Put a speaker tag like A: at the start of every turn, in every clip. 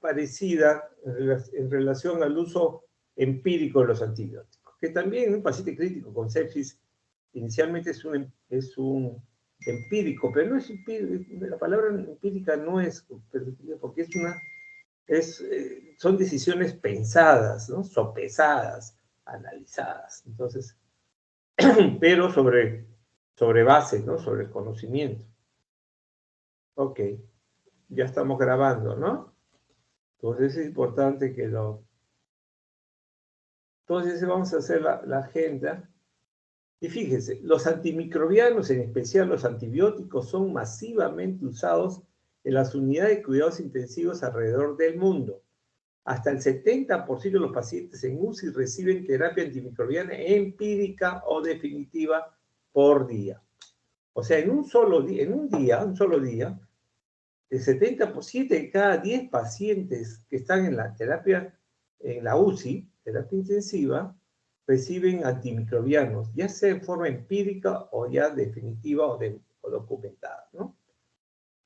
A: parecida en relación al uso empírico de los antibióticos, que también un paciente crítico con sepsis inicialmente es un empírico, pero no es empírico, la palabra empírica no es, porque son decisiones pensadas, ¿no? Sopesadas, analizadas, entonces, pero sobre base, ¿no? Sobre el conocimiento. Ok, ya estamos grabando, ¿no? Entonces es importante que Entonces vamos a hacer la agenda. Y fíjense, los antimicrobianos, en especial los antibióticos, son masivamente usados en las unidades de cuidados intensivos alrededor del mundo. Hasta el 70% de los pacientes en UCI reciben terapia antimicrobiana empírica o definitiva por día. O sea, en un solo día, el 70% de cada 10 pacientes que están en la terapia, en la UCI, terapia intensiva, reciben antimicrobianos, ya sea en forma empírica o ya definitiva o documentada, ¿no?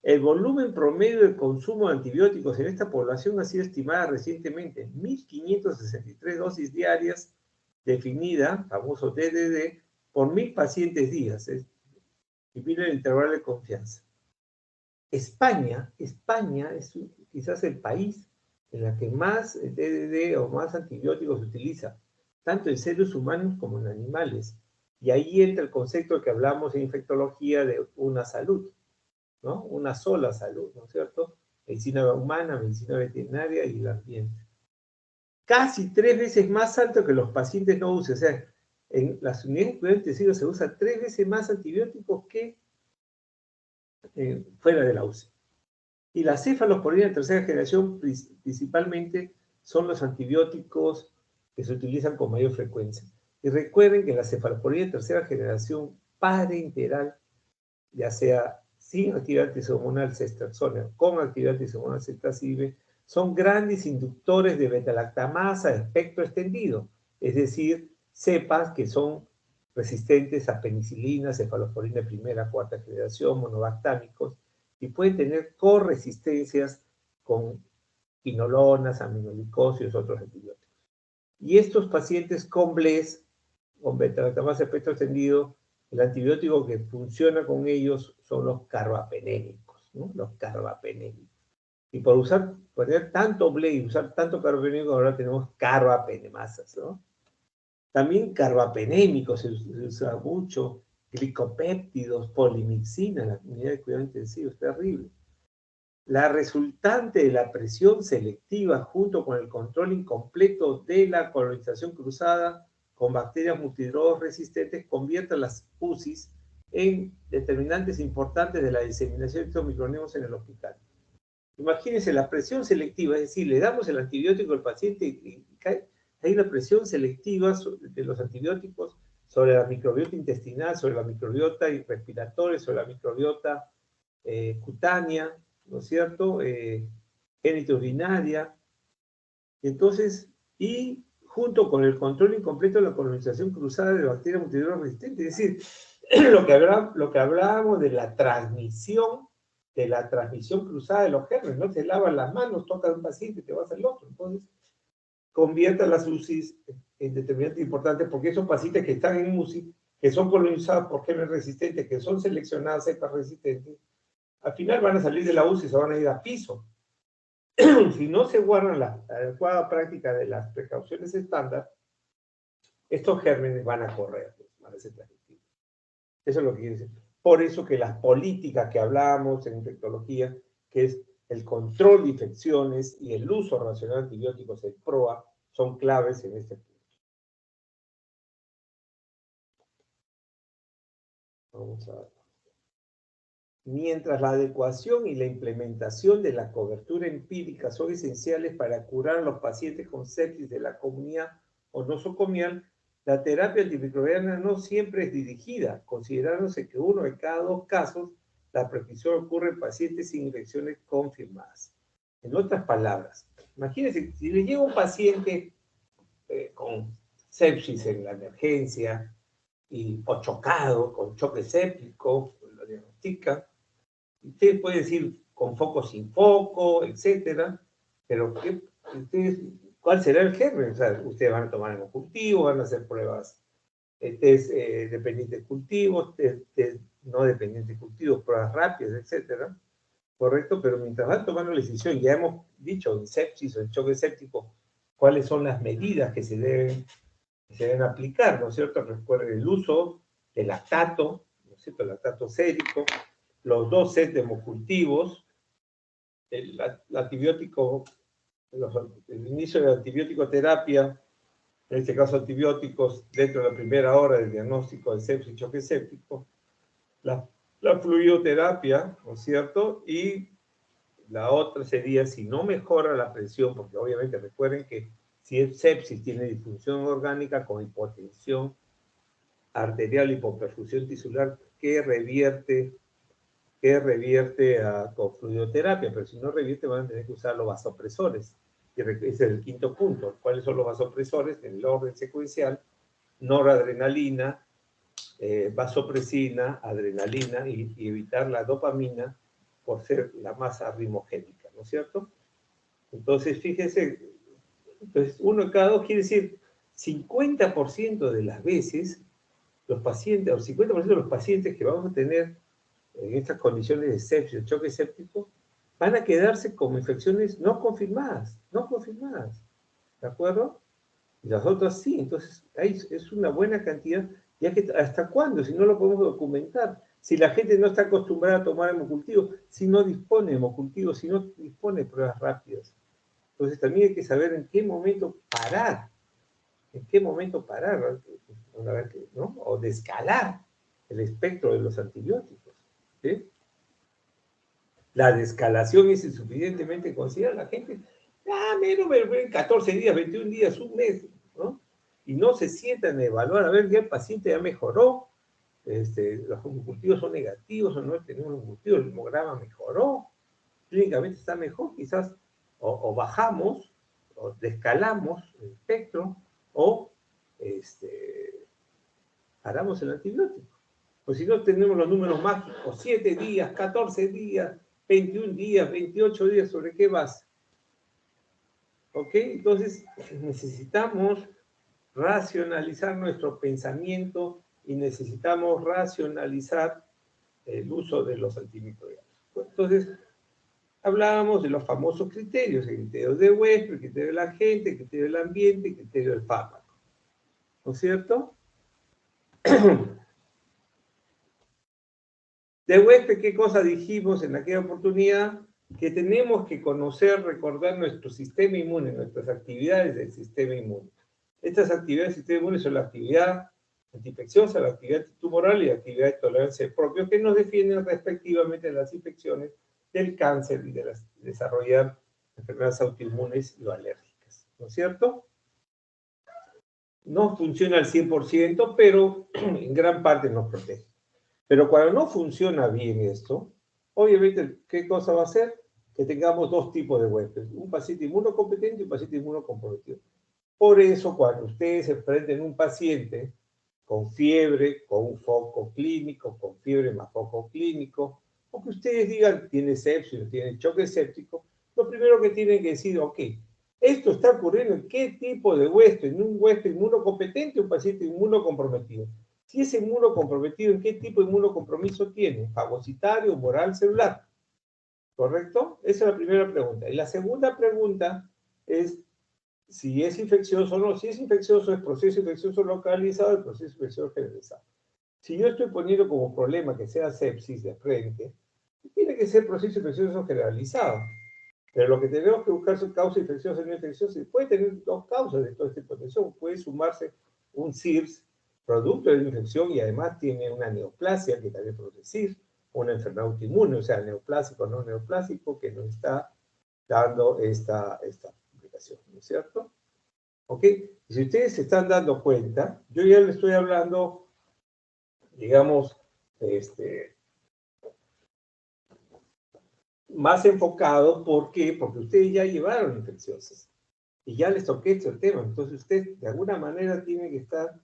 A: El volumen promedio de consumo de antibióticos en esta población ha sido estimada recientemente en 1.563 dosis diarias, definida, famoso DDD, por 1.000 pacientes días, y mira el intervalo de confianza. España es quizás el país en el que más DDD o más antibióticos se utiliza, tanto en seres humanos como en animales. Y ahí entra el concepto que hablamos en infectología de una salud, ¿no? Una sola salud, ¿no es cierto? Medicina humana, medicina veterinaria y el ambiente. Casi 3 veces más alto que los pacientes no UCI. O sea, en las unidades de cuidados intensivos se usa 3 veces más antibióticos que fuera de la UCI. Y las cefalosporinas de tercera generación principalmente son los antibióticos que se utilizan con mayor frecuencia. Y recuerden que la cefalosporina de tercera generación parenteral, ya sea sin actividad antihormonal cestraxona, con actividad antihormonal cetracime, son grandes inductores de beta-lactamasa de espectro extendido, es decir, cepas que son resistentes a penicilina, cefalosporina de primera, cuarta generación, monobactámicos, y pueden tener corresistencias con quinolonas, aminoglicosidos, otros antibióticos. Y estos pacientes con BLES, con beta-lactamasa de espectro extendido, el antibiótico que funciona con ellos son los carbapenémicos, ¿no? Los carbapenémicos. Y por poner tanto BLE y usar tanto carbapenémico, ahora tenemos carbapenemasas, ¿no? También carbapenémicos se usa mucho, glicopéptidos, polimixina, la unidad de cuidado intensivo, es terrible. La resultante de la presión selectiva junto con el control incompleto de la colonización cruzada con bacterias multidrogas resistentes convierte a las UCIs en determinantes importantes de la diseminación de estos microorganismos en el hospital. Imagínense la presión selectiva, es decir, le damos el antibiótico al paciente y hay una presión selectiva de los antibióticos sobre la microbiota intestinal, sobre la microbiota respiratoria, sobre la microbiota cutánea, ¿no es cierto? Genitourinaria. Entonces, y junto con el control incompleto de la colonización cruzada de bacterias multidrogas resistentes, es decir, lo que hablábamos de la transmisión cruzada de los gérmenes, no te lavas las manos, tocas a un paciente y te vas al otro. Entonces, convierte a las UCIs en determinantes importantes porque esos pacientes que están en UCI, que son colonizados por gérmenes resistentes, que son seleccionadas cepas resistentes, al final van a salir de la UCI y se van a ir a piso. Si no se guardan la adecuada práctica de las precauciones estándar, estos gérmenes van a correr, van a ser transmitidos. Eso es lo que quiere decir. Por eso que las políticas que hablamos en infectología, que es el control de infecciones y el uso racional de antibióticos, el PROA, son claves en este punto. Vamos a ver. Mientras la adecuación y la implementación de la cobertura empírica son esenciales para curar a los pacientes con sepsis de la comunidad o nosocomial, la terapia antimicrobiana no siempre es dirigida, considerándose que uno de cada 2 casos la prescripción ocurre en pacientes sin infecciones confirmadas. En otras palabras, imagínense, si le llega un paciente con sepsis en la emergencia o chocado, con choque séptico, lo diagnostican. Usted puede decir con foco, sin foco, etcétera, Pero, ¿cuál será el germen? O sea, ustedes van a tomar hemocultivo, van a hacer pruebas, test dependientes de cultivos, test no dependientes de cultivos, pruebas rápidas, etcétera. ¿Correcto? Pero mientras van tomando la decisión, ya hemos dicho en sepsis o en choque séptico, cuáles son las medidas que se deben aplicar, ¿no es cierto? Recuerden el uso del lactato, ¿no es cierto? El lactato sérico, los 2 sets de hemocultivos, el antibiótico, el inicio de la antibiótico-terapia, en este caso antibióticos, dentro de la primera hora del diagnóstico de sepsis y choque séptico, la fluidoterapia, ¿no es cierto? Y la otra sería, si no mejora la presión, porque obviamente recuerden que si es sepsis tiene disfunción orgánica con hipotensión arterial, hipoperfusión tisular, que revierte con fluidoterapia, pero si no revierte van a tener que usar los vasopresores. Y ese es el quinto punto. ¿Cuáles son los vasopresores? En el orden secuencial: noradrenalina, vasopresina, adrenalina y evitar la dopamina por ser la más arritmogénica, ¿no es cierto? Entonces, fíjense, entonces, uno de cada dos quiere decir 50% de las veces los pacientes, o 50% de los pacientes que vamos a tener en estas condiciones de sepsis o choque séptico, van a quedarse como infecciones no confirmadas, ¿de acuerdo? Y las otras sí, entonces ahí es una buena cantidad, ya que ¿hasta cuándo? Si no lo podemos documentar, si la gente no está acostumbrada a tomar hemocultivo, si no dispone de hemocultivo, si no dispone de pruebas rápidas. Entonces también hay que saber en qué momento parar, ¿no? O descalar el espectro de los antibióticos, ¿sí? La descalación es insuficientemente considerada. La gente, menos me ven 14 días, 21 días, un mes, ¿no? Y no se sientan a evaluar, a ver, ya el paciente ya mejoró, los hemocultivos son negativos o no tenemos hemocultivos, el hemograma mejoró, clínicamente está mejor, quizás o bajamos, o descalamos el espectro, o paramos el antibiótico. Pues si no tenemos los números mágicos, 7 días, 14 días, 21 días, 28 días, ¿sobre qué vas? ¿Ok? Entonces necesitamos racionalizar nuestro pensamiento y necesitamos racionalizar el uso de los antimicrobianos. Entonces, hablábamos de los famosos criterios: el criterio de Westphal, el criterio de la gente, el criterio del ambiente, el criterio del fármaco. ¿No es cierto? De Westphal, ¿qué cosa dijimos en aquella oportunidad? Que tenemos que conocer, recordar nuestro sistema inmune, nuestras actividades del sistema inmune. Estas actividades del sistema inmune son la actividad antiinfecciosa, la actividad antitumoral y la actividad de tolerancia propia, que nos defienden respectivamente de las infecciones, del cáncer y de desarrollar enfermedades autoinmunes y alérgicas. ¿No es cierto? No funciona al 100%, pero en gran parte nos protege. Pero cuando no funciona bien esto, obviamente, ¿qué cosa va a hacer? Que tengamos dos tipos de huéspedes: un paciente inmunocompetente y un paciente inmunocomprometido. Por eso, cuando ustedes se enfrenten a un paciente con fiebre, con un foco clínico, con fiebre más foco clínico, o que ustedes digan tiene sepsis o tiene choque séptico, lo primero que tienen que decir, ok, esto está ocurriendo en qué tipo de huésped: en un huésped inmunocompetente o un paciente inmunocomprometido. Si es inmunocomprometido, ¿en qué tipo de inmunocompromiso tiene? Fagocitario, humoral, celular. ¿Correcto? Esa es la primera pregunta. Y la segunda pregunta es si es infeccioso o no. Si es infeccioso, es proceso infeccioso localizado, el proceso infeccioso generalizado. Si yo estoy poniendo como problema que sea sepsis de frente, tiene que ser proceso infeccioso generalizado. Pero lo que tenemos que buscar son causas infecciosas y no infecciosas. Y puede tener dos causas de todo este potencial. Puede sumarse un SIRS, producto de la infección, y además tiene una neoplasia que también produce SIRS, una enfermedad autoinmune, o sea, neoplásico o no neoplásico, que nos está dando esta complicación, ¿no es cierto? ¿Ok? Y si ustedes se están dando cuenta, yo ya les estoy hablando, digamos, más enfocado. ¿Por qué? Porque ustedes ya llevaron infecciosas y ya les toqué este tema. Entonces ustedes de alguna manera tienen que estar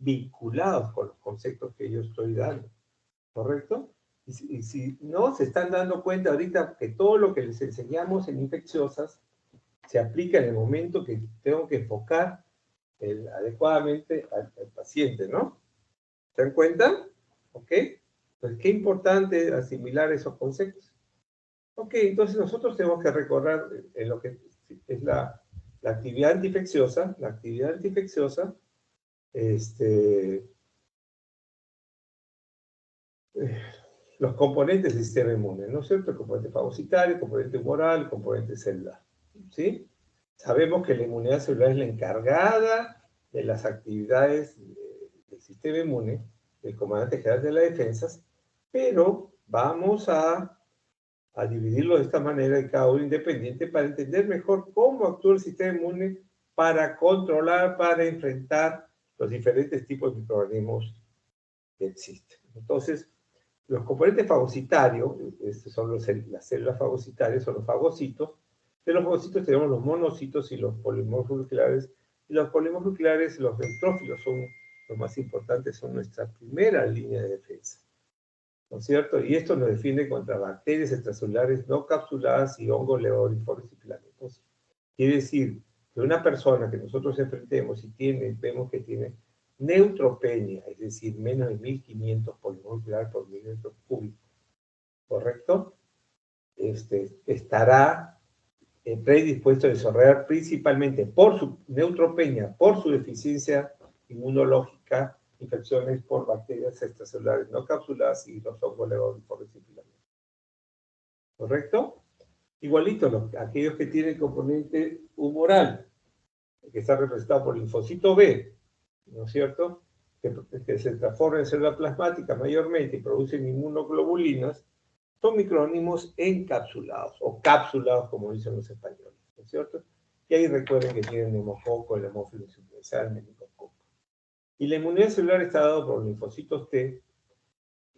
A: vinculados con los conceptos que yo estoy dando, ¿correcto? Y si no, se están dando cuenta ahorita que todo lo que les enseñamos en infecciosas se aplica en el momento que tengo que enfocar adecuadamente al paciente, ¿no? ¿Se dan cuenta? ¿Ok? Pues qué importante asimilar esos conceptos. Ok, entonces nosotros tenemos que recordar en lo que es la actividad antiinfecciosa. La actividad antiinfecciosa, los componentes del sistema inmune, ¿no es cierto? El componente fagocitario, el componente humoral, el componente celular, ¿sí? Sabemos que la inmunidad celular es la encargada de las actividades del sistema inmune, del comandante general de las defensas, pero vamos a dividirlo de esta manera en cada uno independiente para entender mejor cómo actúa el sistema inmune para controlar, para enfrentar los diferentes tipos de microorganismos que existen. Entonces, los componentes fagocitarios, son las células fagocitarias, son los fagocitos. De los fagocitos tenemos los monocitos y los polimorfos nucleares. Y los polimorfos nucleares, los neutrófilos, son los más importantes, son nuestra primera línea de defensa. ¿No es cierto? Y esto nos defiende contra bacterias extracelulares no capsuladas y hongos levoriformes y planetos. Quiere decir que una persona que nosotros enfrentemos y vemos que tiene neutropenia, es decir, menos de 1500 polimorfos por milímetro cúbico, ¿correcto? Estará predispuesto a desarrollar principalmente por su neutropenia, por su deficiencia inmunológica, infecciones por bacterias extracelulares no capsuladas y los hongos levoriformes y filamentos. ¿Correcto? Igualito, aquellos que tienen componente humoral, que está representado por linfocito B, ¿no es cierto? Que se transforma en célula plasmática mayormente y producen inmunoglobulinas, son microorganismos encapsulados, o capsulados, como dicen los españoles, ¿no es cierto? Y ahí recuerden que tienen neumococo, el hemófilos influenzae, el meningococo. Y la inmunidad celular está dada por linfocitos T,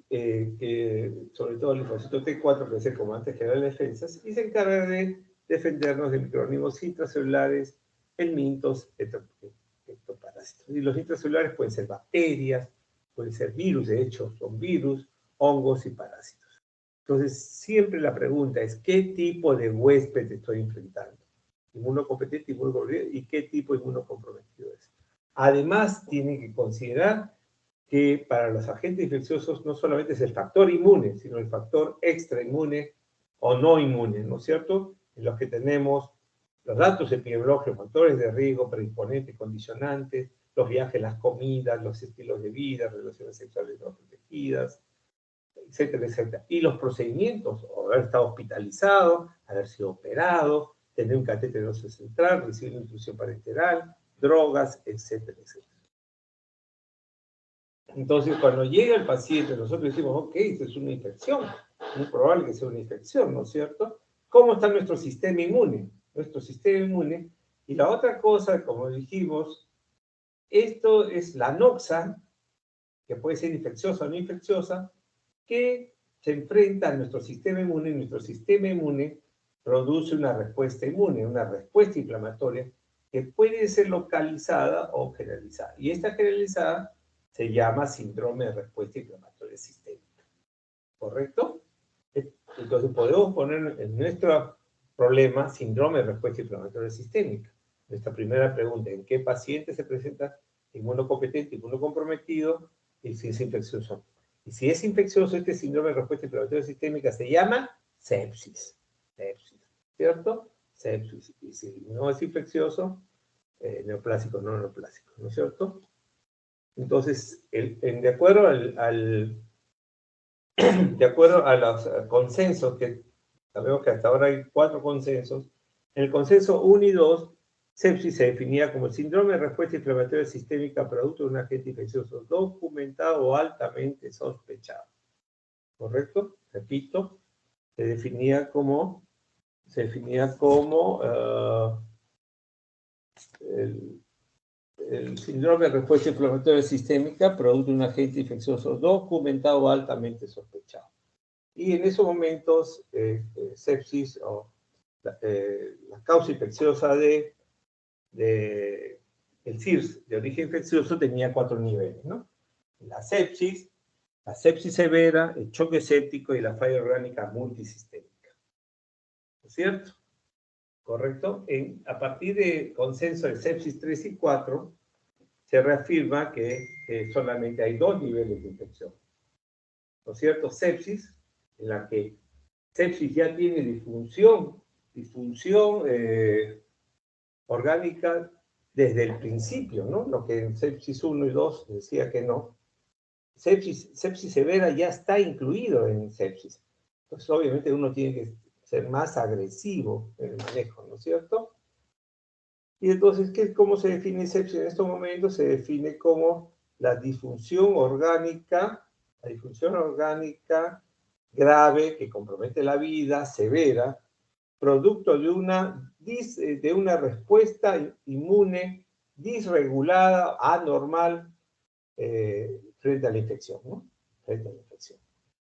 A: que sobre todo el linfocito T4, que es el comandante general de defensas, y se encarga de defendernos de microorganismos intracelulares, helmintos, ectoparásitos. Y los intracelulares pueden ser bacterias, pueden ser virus, de hecho son virus, hongos y parásitos. Entonces, siempre la pregunta es, ¿qué tipo de huésped estoy enfrentando? Inmunocompetente, inmunocomprometido, ¿y qué tipo de inmunocomprometido es? Además, tienen que considerar que para los agentes infecciosos no solamente es el factor inmune, sino el factor extrainmune o no inmune, ¿no es cierto? En los que tenemos los datos epidemiológicos, factores de riesgo, predisponentes, condicionantes, los viajes, las comidas, los estilos de vida, relaciones sexuales no protegidas, etcétera, etcétera. Y los procedimientos, haber estado hospitalizado, haber sido operado, tener un catéter óseo central, recibir infusión parenteral, drogas, etcétera, etcétera. Entonces, cuando llega el paciente, nosotros decimos, ok, esto es una infección, muy probable que sea una infección, ¿no es cierto? ¿Cómo está nuestro sistema inmune? Nuestro sistema inmune. Y la otra cosa, como dijimos, esto es la noxa, que puede ser infecciosa o no infecciosa, que se enfrenta a nuestro sistema inmune, y nuestro sistema inmune produce una respuesta inmune, una respuesta inflamatoria, que puede ser localizada o generalizada. Y esta generalizada se llama síndrome de respuesta inflamatoria sistémica. ¿Correcto? Entonces podemos poner en nuestro problema síndrome de respuesta inflamatoria sistémica. Nuestra primera pregunta, ¿en qué paciente se presenta inmunocompetente, inmunocomprometido y si es infeccioso? Y si es infeccioso, este síndrome de respuesta inflamatoria sistémica se llama sepsis. Sepsis, ¿cierto? Sepsis. Y si no es infeccioso, neoplásico, no neoplásico, ¿no es cierto? Entonces, de acuerdo de acuerdo a los consensos, que sabemos que hasta ahora hay 4 consensos, en el consenso 1 y 2, sepsis se definía como el síndrome de respuesta inflamatoria sistémica producto de un agente infeccioso documentado o altamente sospechado. ¿Correcto? Repito, se definía como el síndrome de respuesta inflamatoria sistémica producto de un agente infeccioso documentado o altamente sospechado. Y en esos momentos, sepsis o la causa infecciosa el SIRS de origen infeccioso tenía 4 niveles, ¿no? La sepsis severa, el choque séptico y la falla orgánica multisistémica. ¿No es cierto? ¿correcto? A partir del consenso de sepsis 3 y 4, se reafirma que solamente hay 2 niveles de infección. ¿No es cierto? Sepsis, en la que sepsis ya tiene disfunción orgánica desde el principio, ¿no? Lo que en sepsis 1 y 2 decía que no. Sepsis severa ya está incluido en sepsis. Entonces, obviamente, uno tiene que ser más agresivo en el manejo, ¿no es cierto? Y entonces, ¿cómo se define sepsis en estos momentos? Se define como la disfunción orgánica grave que compromete la vida, severa, producto de una respuesta inmune disregulada, anormal, frente a la infección, ¿no? Frente a la infección.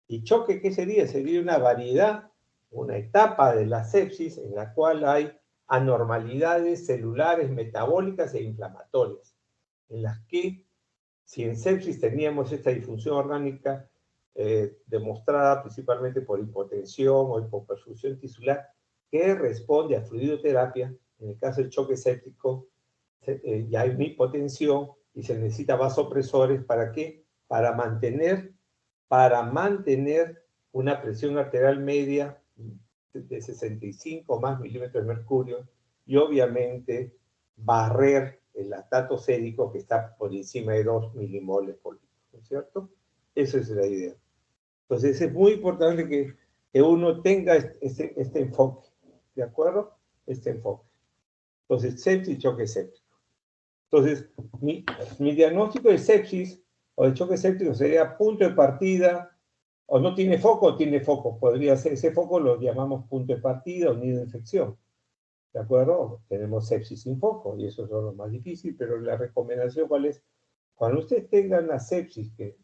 A: Y choque, ¿qué sería? Sería una variedad, una etapa de la sepsis en la cual hay anormalidades celulares, metabólicas e inflamatorias, en las que, si en sepsis teníamos esta disfunción orgánica demostrada principalmente por hipotensión o hipoperfusión tisular, que responde a fluidoterapia, en el caso del choque séptico, ya hay una hipotensión y se necesita vasopresores, ¿para qué? Para mantener una presión arterial media de 65 más milímetros de mercurio y obviamente barrer el lactato sérico que está por encima de 2 milimoles por litro, ¿no es cierto? Esa es la idea. Entonces es muy importante que uno tenga este enfoque, ¿de acuerdo? Este enfoque. Entonces, sepsis y choque séptico. Entonces, mi diagnóstico de sepsis o de choque séptico sería punto de partida, o no tiene foco o tiene foco. Podría ser, ese foco lo llamamos punto de partida o nido de infección. ¿De acuerdo? Tenemos sepsis sin foco y eso es lo más difícil, pero la recomendación, ¿cuál es? Cuando usted tenga una sepsis que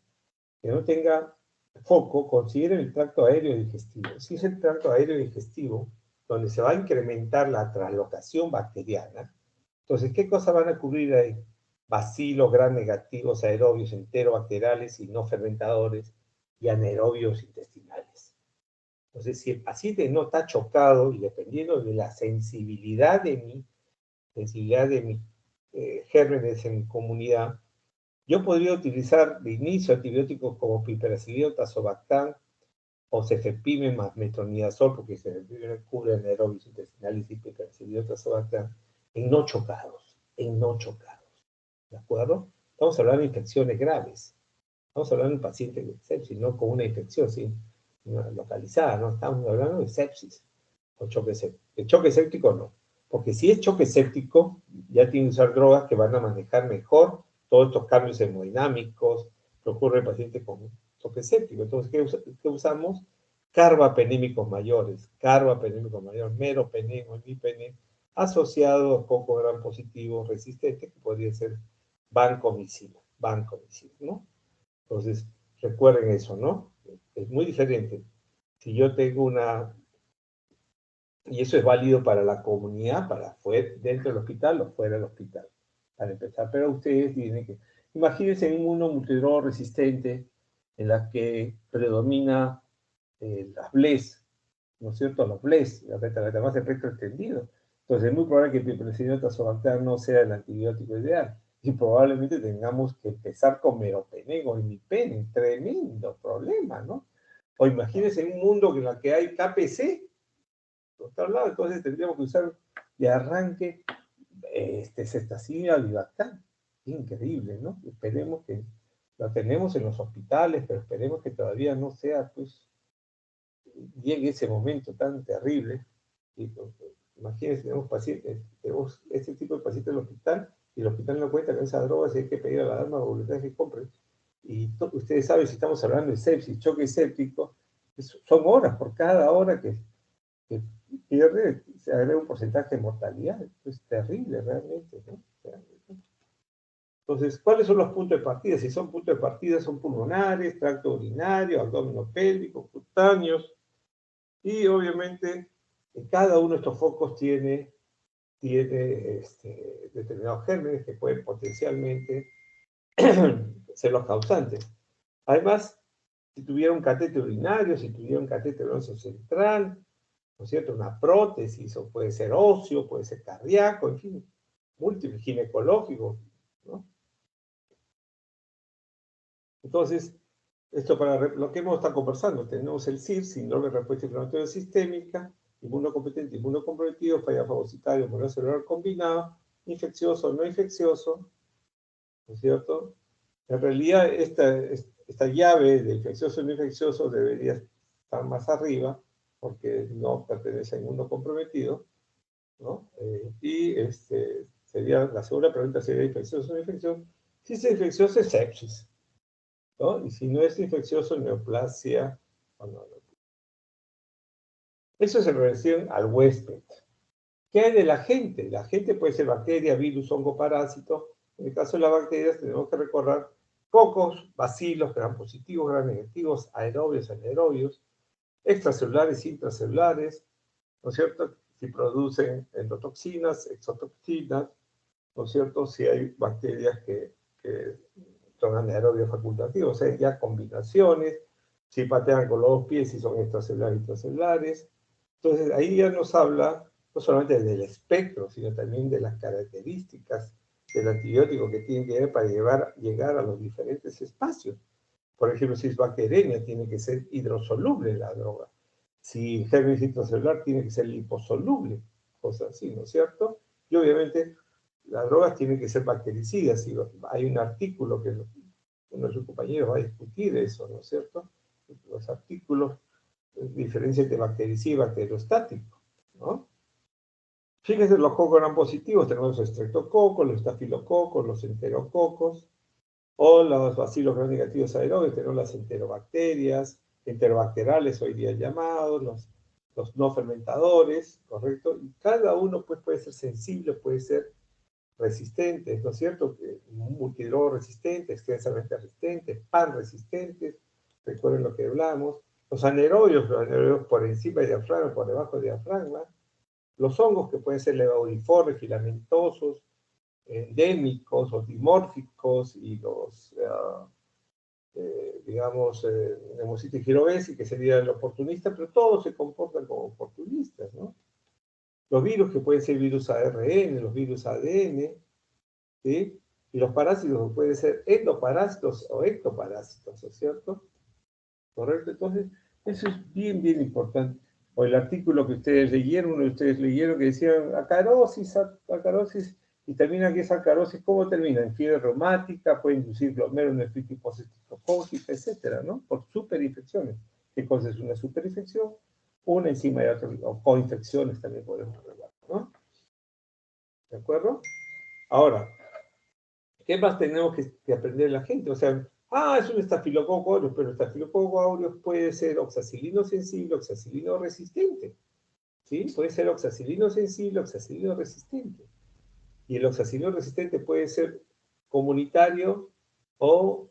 A: no tenga foco, considere el tracto aéreo digestivo. Si es el tracto aéreo digestivo, donde se va a incrementar la translocación bacteriana, entonces, ¿qué cosas van a ocurrir ahí? Bacilos gram negativos, aerobios enterobacteriales y no fermentadores, y anaerobios intestinales. Entonces, si el paciente no está chocado, y dependiendo de la sensibilidad de mis gérmenes en comunidad, yo podría utilizar de inicio antibióticos como piperacilina, tazobactam, o cefepime más metronidazol, porque cefepime cubre anaerobios intestinales y piperacilina, tazobactam, en no chocados, ¿de acuerdo? Estamos hablando de infecciones graves, estamos hablando de un paciente de sepsis, no con una infección localizada, no estamos hablando de sepsis o choque séptico. El choque séptico no, porque si es choque séptico, ya tiene que usar drogas que van a manejar mejor todos estos cambios hemodinámicos que ocurre en el paciente con choque séptico. Entonces, ¿qué usamos? Carbapenémicos mayores, meropenem, imipenem, asociado con gram positivo resistente, que podría ser vancomicina, ¿no? Entonces, recuerden eso, ¿no? Es muy diferente. Si yo tengo y eso es válido para la comunidad, dentro del hospital o fuera del hospital, para empezar. Pero ustedes tienen que, imagínense en un mundo multidrog resistente, en la que predomina las BLES, ¿no es cierto? Los BLES, además de espectro extendido. Entonces es muy probable que el piperacilina tazobactam no sea el antibiótico ideal. Y probablemente tengamos que empezar con meropenem o imipenem. Tremendo problema, ¿no? O imagínense en un mundo en el que hay KPC, por otro lado, entonces tendríamos que usar de arranque cestacina, vivactam. Increíble, ¿no? Esperemos que lo tenemos en los hospitales, pero esperemos que todavía no sea, pues, llegue ese momento tan terrible. Y, imagínense, tenemos este tipo de pacientes en el hospital, y el hospital no cuenta con esa droga, si hay que pedir a la dama voluntad que compre. Y ustedes saben, si estamos hablando de sepsis, choque séptico, son horas, por cada hora que pierde, se agrega un porcentaje de mortalidad. Es terrible realmente, ¿no? Entonces, ¿cuáles son los puntos de partida? Si son puntos de partida, son pulmonares, tracto urinario, abdomen pélvico, cutáneos, y obviamente cada uno de estos focos tiene determinados gérmenes que pueden potencialmente ser los causantes. Además, si tuviera un catéter urinario, si tuviera un catéter venoso central, ¿no es cierto? Una prótesis, o puede ser óseo, puede ser cardíaco, en fin, múltiple, ginecológico, ¿no? Entonces, esto para lo que hemos estado conversando, tenemos el SIR, síndrome de respuesta inflamatoria sistémica, inmunocompetente, inmunocomprometido, falla fagocitaria, inmunidad celular combinada, infeccioso, no infeccioso, ¿no es cierto? En realidad, esta llave de infeccioso y no infeccioso debería estar más arriba, porque no pertenece a inmunocomprometido, ¿no? Sería, la segunda pregunta sería infeccioso o no infeccioso. Si es infeccioso, es sepsis, ¿no? Y si no es infeccioso, neoplasia o no. Eso es en relación al huésped. ¿Qué hay de la gente? La gente puede ser bacteria, virus, hongo, parásito. En el caso de las bacterias tenemos que recordar cocos, bacilos, gran positivos, gran negativos, aerobios, anaerobios, extracelulares, intracelulares, ¿no es cierto? Si producen endotoxinas, exotoxinas, ¿no es cierto? Si hay bacterias que son anaerobios facultativos, o sea, ya combinaciones, si patean con los dos pies, si son extracelulares, intracelulares. Entonces, ahí ya nos habla no solamente del espectro, sino también de las características del antibiótico que tiene que ver para llegar a los diferentes espacios. Por ejemplo, si es bacteriana, tiene que ser hidrosoluble la droga. Si germen intracelular, tiene que ser liposoluble, cosas así, ¿no es cierto? Y obviamente, las drogas tienen que ser bactericidas. Y hay un artículo que uno de sus compañeros va a discutir eso, ¿no es cierto? Los artículos diferencia entre bactericida y bacteriostático, ¿no? Fíjense, los cocos eran positivos, tenemos los estreptococos, los estafilococos, los enterococos, o los bacilos gram negativos aerobios, tenemos las enterobacterias, enterobacterales hoy día llamados, los no fermentadores, ¿correcto? Y cada uno pues, puede ser sensible, puede ser resistente, ¿no es cierto? Multidrogo resistente, extensamente resistente, pan resistente, recuerden lo que hablamos, los anaerobios por encima del diafragma, por debajo del diafragma, los hongos que pueden ser levauriformes, filamentosos, endémicos o dimórficos, y los, digamos, Nemositis girovesi, que sería el oportunista, pero todos se comportan como oportunistas, ¿no? Los virus que pueden ser virus ARN, los virus ADN, ¿sí? Y los parásitos pueden ser endoparásitos o ectoparásitos, ¿no es cierto? ¿Correcto? Entonces, eso es bien, bien importante. O el artículo que ustedes leyeron, uno de ustedes leyeron, que decía acarosis, y termina que esa acarosis, ¿cómo termina? En fiebre reumática, puede inducir glomerulonefritis post-citofógica, etcétera, ¿no? Por superinfecciones. ¿Qué cosa es una superinfección? Una encima de otra, o coinfecciones también podemos hablar, ¿no? ¿De acuerdo? Ahora, ¿qué más tenemos que aprender de la gente? O sea, es un estafilococo aureus, pero el estafilococo aureus puede ser oxacilino sensible, oxacilino resistente, ¿sí? Puede ser oxacilino sensible, oxacilino resistente. Y el oxacilino resistente puede ser comunitario o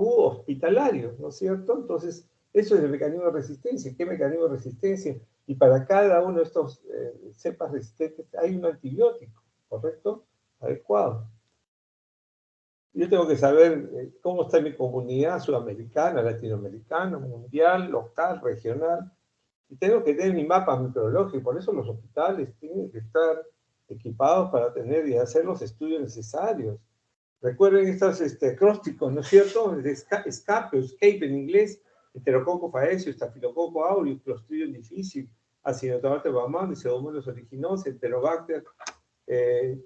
A: hospitalario, ¿no es cierto? Entonces, eso es el mecanismo de resistencia. ¿Qué mecanismo de resistencia? Y para cada uno de estos cepas resistentes hay un antibiótico, ¿correcto? Adecuado. Yo tengo que saber cómo está mi comunidad sudamericana, latinoamericana, mundial, local, regional. Y tengo que tener mi mapa microbiológico. Por eso los hospitales tienen que estar equipados para tener y hacer los estudios necesarios. Recuerden estos acrósticos, ¿no es cierto? Escape en inglés, Enterococo faecio, Staphylococcus aureus, Clostridium difficile, Acinetobacter baumannii, Pseudomonas aeruginosa,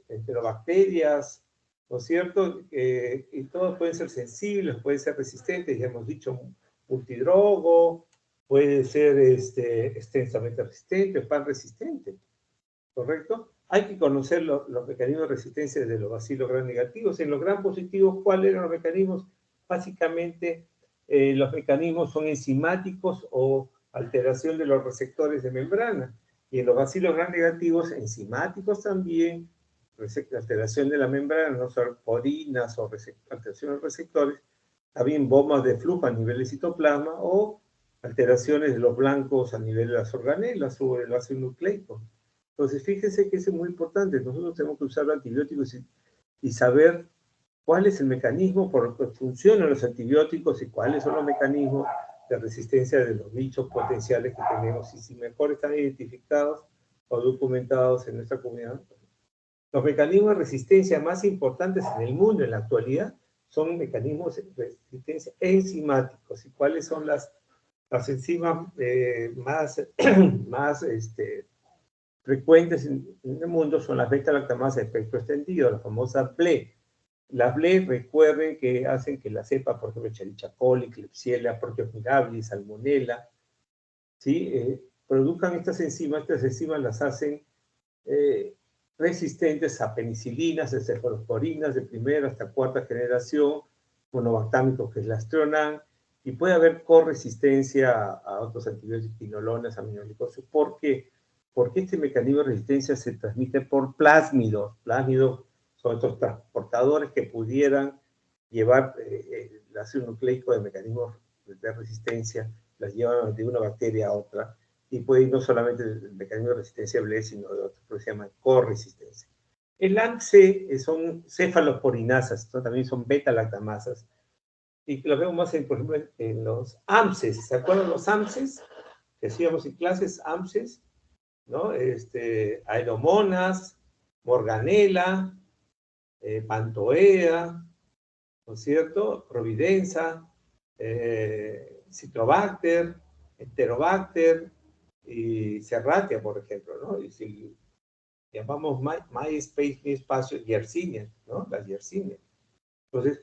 A: enterobacterias, ¿no es cierto? Y todos pueden ser sensibles, pueden ser resistentes, ya hemos dicho, multidrogo, puede ser extensamente resistente, pan resistente, ¿correcto? Hay que conocer los mecanismos de resistencia de los bacilos gram negativos. En los gram positivos, ¿cuáles eran los mecanismos? Básicamente, los mecanismos son enzimáticos o alteración de los receptores de membrana. Y en los bacilos gram negativos, enzimáticos también, alteración de la membrana, no son porinas o alteración de los receptores, también bombas de flujo a nivel de citoplasma o alteraciones de los blancos a nivel de las organelas sobre el ácido nucleico. Entonces, fíjense que eso es muy importante. Nosotros tenemos que usar antibióticos y saber cuál es el mecanismo por el que funcionan los antibióticos y cuáles son los mecanismos de resistencia de los bichos potenciales que tenemos, y si mejor están identificados o documentados en nuestra comunidad. Los mecanismos de resistencia más importantes en el mundo en la actualidad son mecanismos de resistencia enzimáticos. ¿Y cuáles son las enzimas más frecuentes en el mundo? Son las beta-lactamasas de espectro extendido, las famosas BLE. Las BLE, recuerden que hacen que la cepa, por ejemplo, Escherichia coli, Klebsiella, Proteus mirabilis, Salmonella, ¿sí? Produzcan estas enzimas las hacen resistentes a penicilinas, a cefalosporinas de primera hasta cuarta generación, monobactámicos que es la Astronan, y puede haber corresistencia a otros antibióticos, quinolonas, aminoglucosa. ¿Por qué? Porque este mecanismo de resistencia se transmite por plásmidos. Plásmidos son estos transportadores que pudieran llevar el ácido nucleico de mecanismos de resistencia, las llevan de una bacteria a otra, y puede ir no solamente del mecanismo de resistencia BLE, sino de otros, que se llaman corresistencia. El ANC son cefalosporinasas, también son beta-lactamasas, y lo vemos más, por ejemplo, en los AMSES. ¿Se acuerdan los AMSES? Que hacíamos en clases, AMSES, ¿no? Aeromonas, Morganella, Pantoea, ¿no es cierto? Providenza, Citrobacter, Enterobacter y Serratia, por ejemplo, ¿no? Y si llamamos MySpace, mi espacio, Yersinia, ¿no? Las Yersinia. Entonces,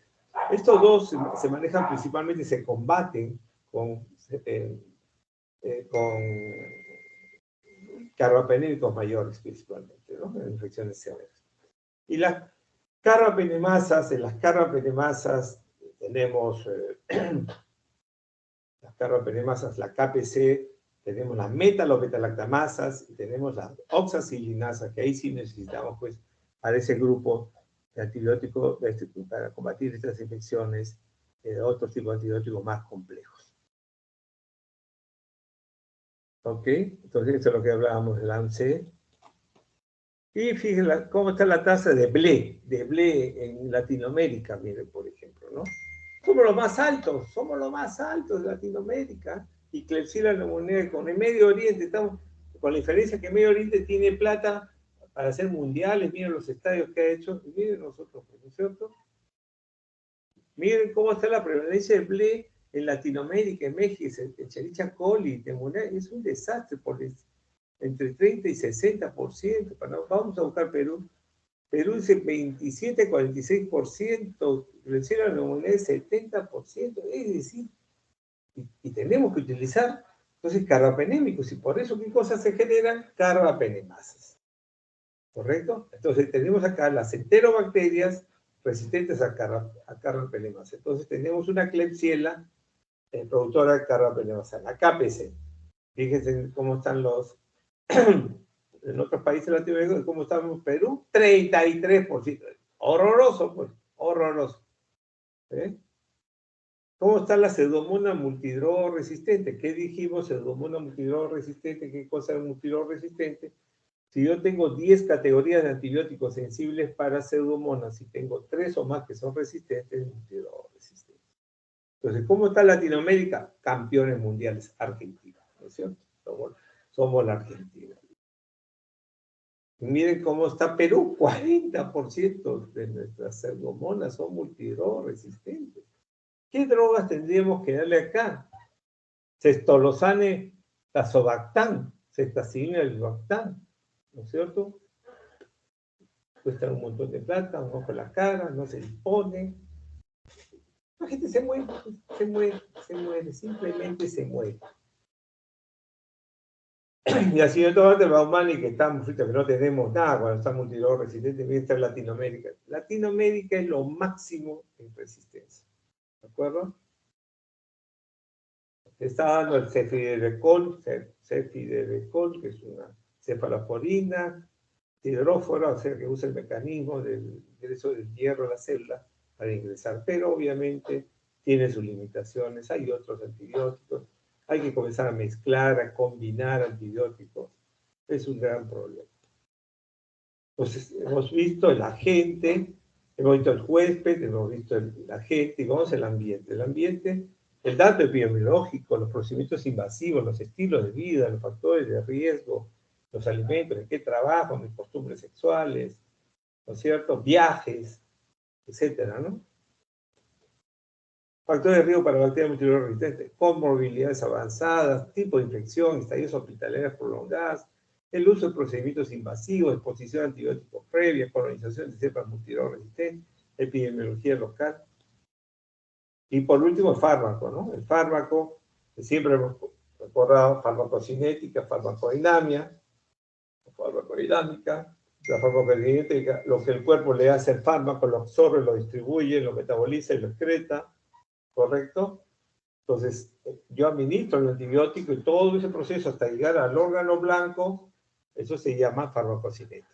A: estos dos se manejan principalmente y se combaten con carbapenémicos mayores, principalmente, ¿no? En infecciones severas. Y las carbapenemasas, en las carbapenemasas tenemos las carbapenemasas, la KPC, tenemos las metalobeta-lactamasas y tenemos las oxacilinasas, que ahí sí necesitamos, pues, a ese grupo de antibióticos para combatir estas infecciones, otros tipos de antibióticos más complejos. ¿Ok? Entonces, esto es lo que hablábamos del ANC. Y fíjense cómo está la tasa de BLE en Latinoamérica, miren, por ejemplo, ¿no? Somos los más altos de Latinoamérica. Y Klebsiella pneumoniae con el Medio Oriente, estamos con la diferencia que el Medio Oriente tiene plata para hacer mundiales, miren los estadios que ha hecho, y miren nosotros, ¿no es cierto? Miren cómo está la prevalencia de BLE en Latinoamérica, en México, Escherichia coli, pneumoniae, es un desastre por entre 30 y 60%. Vamos a buscar Perú. Perú dice 27, 46%, Klebsiella pneumoniae 70%, es decir, y tenemos que utilizar, entonces, carbapenémicos, y por eso, ¿qué cosas se generan? Carbapenemasas, ¿correcto? Entonces, tenemos acá las enterobacterias resistentes a carbapenemasas. Entonces, tenemos una Klebsiella productora de carbapenemasa, la KPC. Fíjense cómo están los... en otros países latinoamericanos, ¿cómo estamos en Perú? 33%. Horroroso, pues, horroroso. ¿Eh? ¿Cómo está la Pseudomonas multidroga resistente? ¿Qué dijimos? Pseudomonas multidroga resistente, ¿qué cosa es multidroga resistente? Si yo tengo 10 categorías de antibióticos sensibles para Pseudomonas, si tengo 3 o más que son resistentes, es multidroga resistente. Entonces, ¿cómo está Latinoamérica? Campeones mundiales, Argentina, ¿no es cierto? Somos la Argentina. Y miren cómo está Perú, 40% de nuestras Pseudomonas son multidroga resistentes. ¿Qué drogas tendríamos que darle acá? Cestolozane, tazobactam, cestacilina, Levactam, ¿no es cierto? Cuesta un montón de plata, un ojo en la cara, no se dispone. La gente se muere, simplemente se muere. Y así de todo el Baumani, que estamos, que no tenemos nada cuando está multidroga resistente, viene a estar Latinoamérica. Latinoamérica es lo máximo en resistencia. ¿De acuerdo? Está dando el cefidericol, que es una cefalosporina, hidrófora, o sea que usa el mecanismo del ingreso del hierro a la célula para ingresar, pero obviamente tiene sus limitaciones. Hay otros antibióticos, hay que comenzar a mezclar, a combinar antibióticos, es un gran problema. Entonces, hemos visto el agente, hemos visto el huésped, hemos visto el agente, y vamos al ambiente. El ambiente El dato epidemiológico, los procedimientos invasivos, los estilos de vida, los factores de riesgo, los alimentos, en qué trabajo, mis costumbres sexuales, ¿no es cierto? Viajes, etcétera, ¿no? Factores de riesgo para bacterias multivirus resistentes, comorbilidades avanzadas, tipo de infección, estadios hospitalarios prolongadas, el uso de procedimientos invasivos, exposición a antibióticos previa, colonización de cepas multivirus resistentes, epidemiología local. Y por último, el fármaco, ¿no? El fármaco, que siempre hemos recordado, farmacocinética, farmacodinámica, la farmacocinética, lo que el cuerpo le hace al fármaco, lo absorbe, lo distribuye, lo metaboliza y lo excreta, ¿correcto? Entonces, yo administro el antibiótico y todo ese proceso hasta llegar al órgano blanco, eso se llama farmacocinética.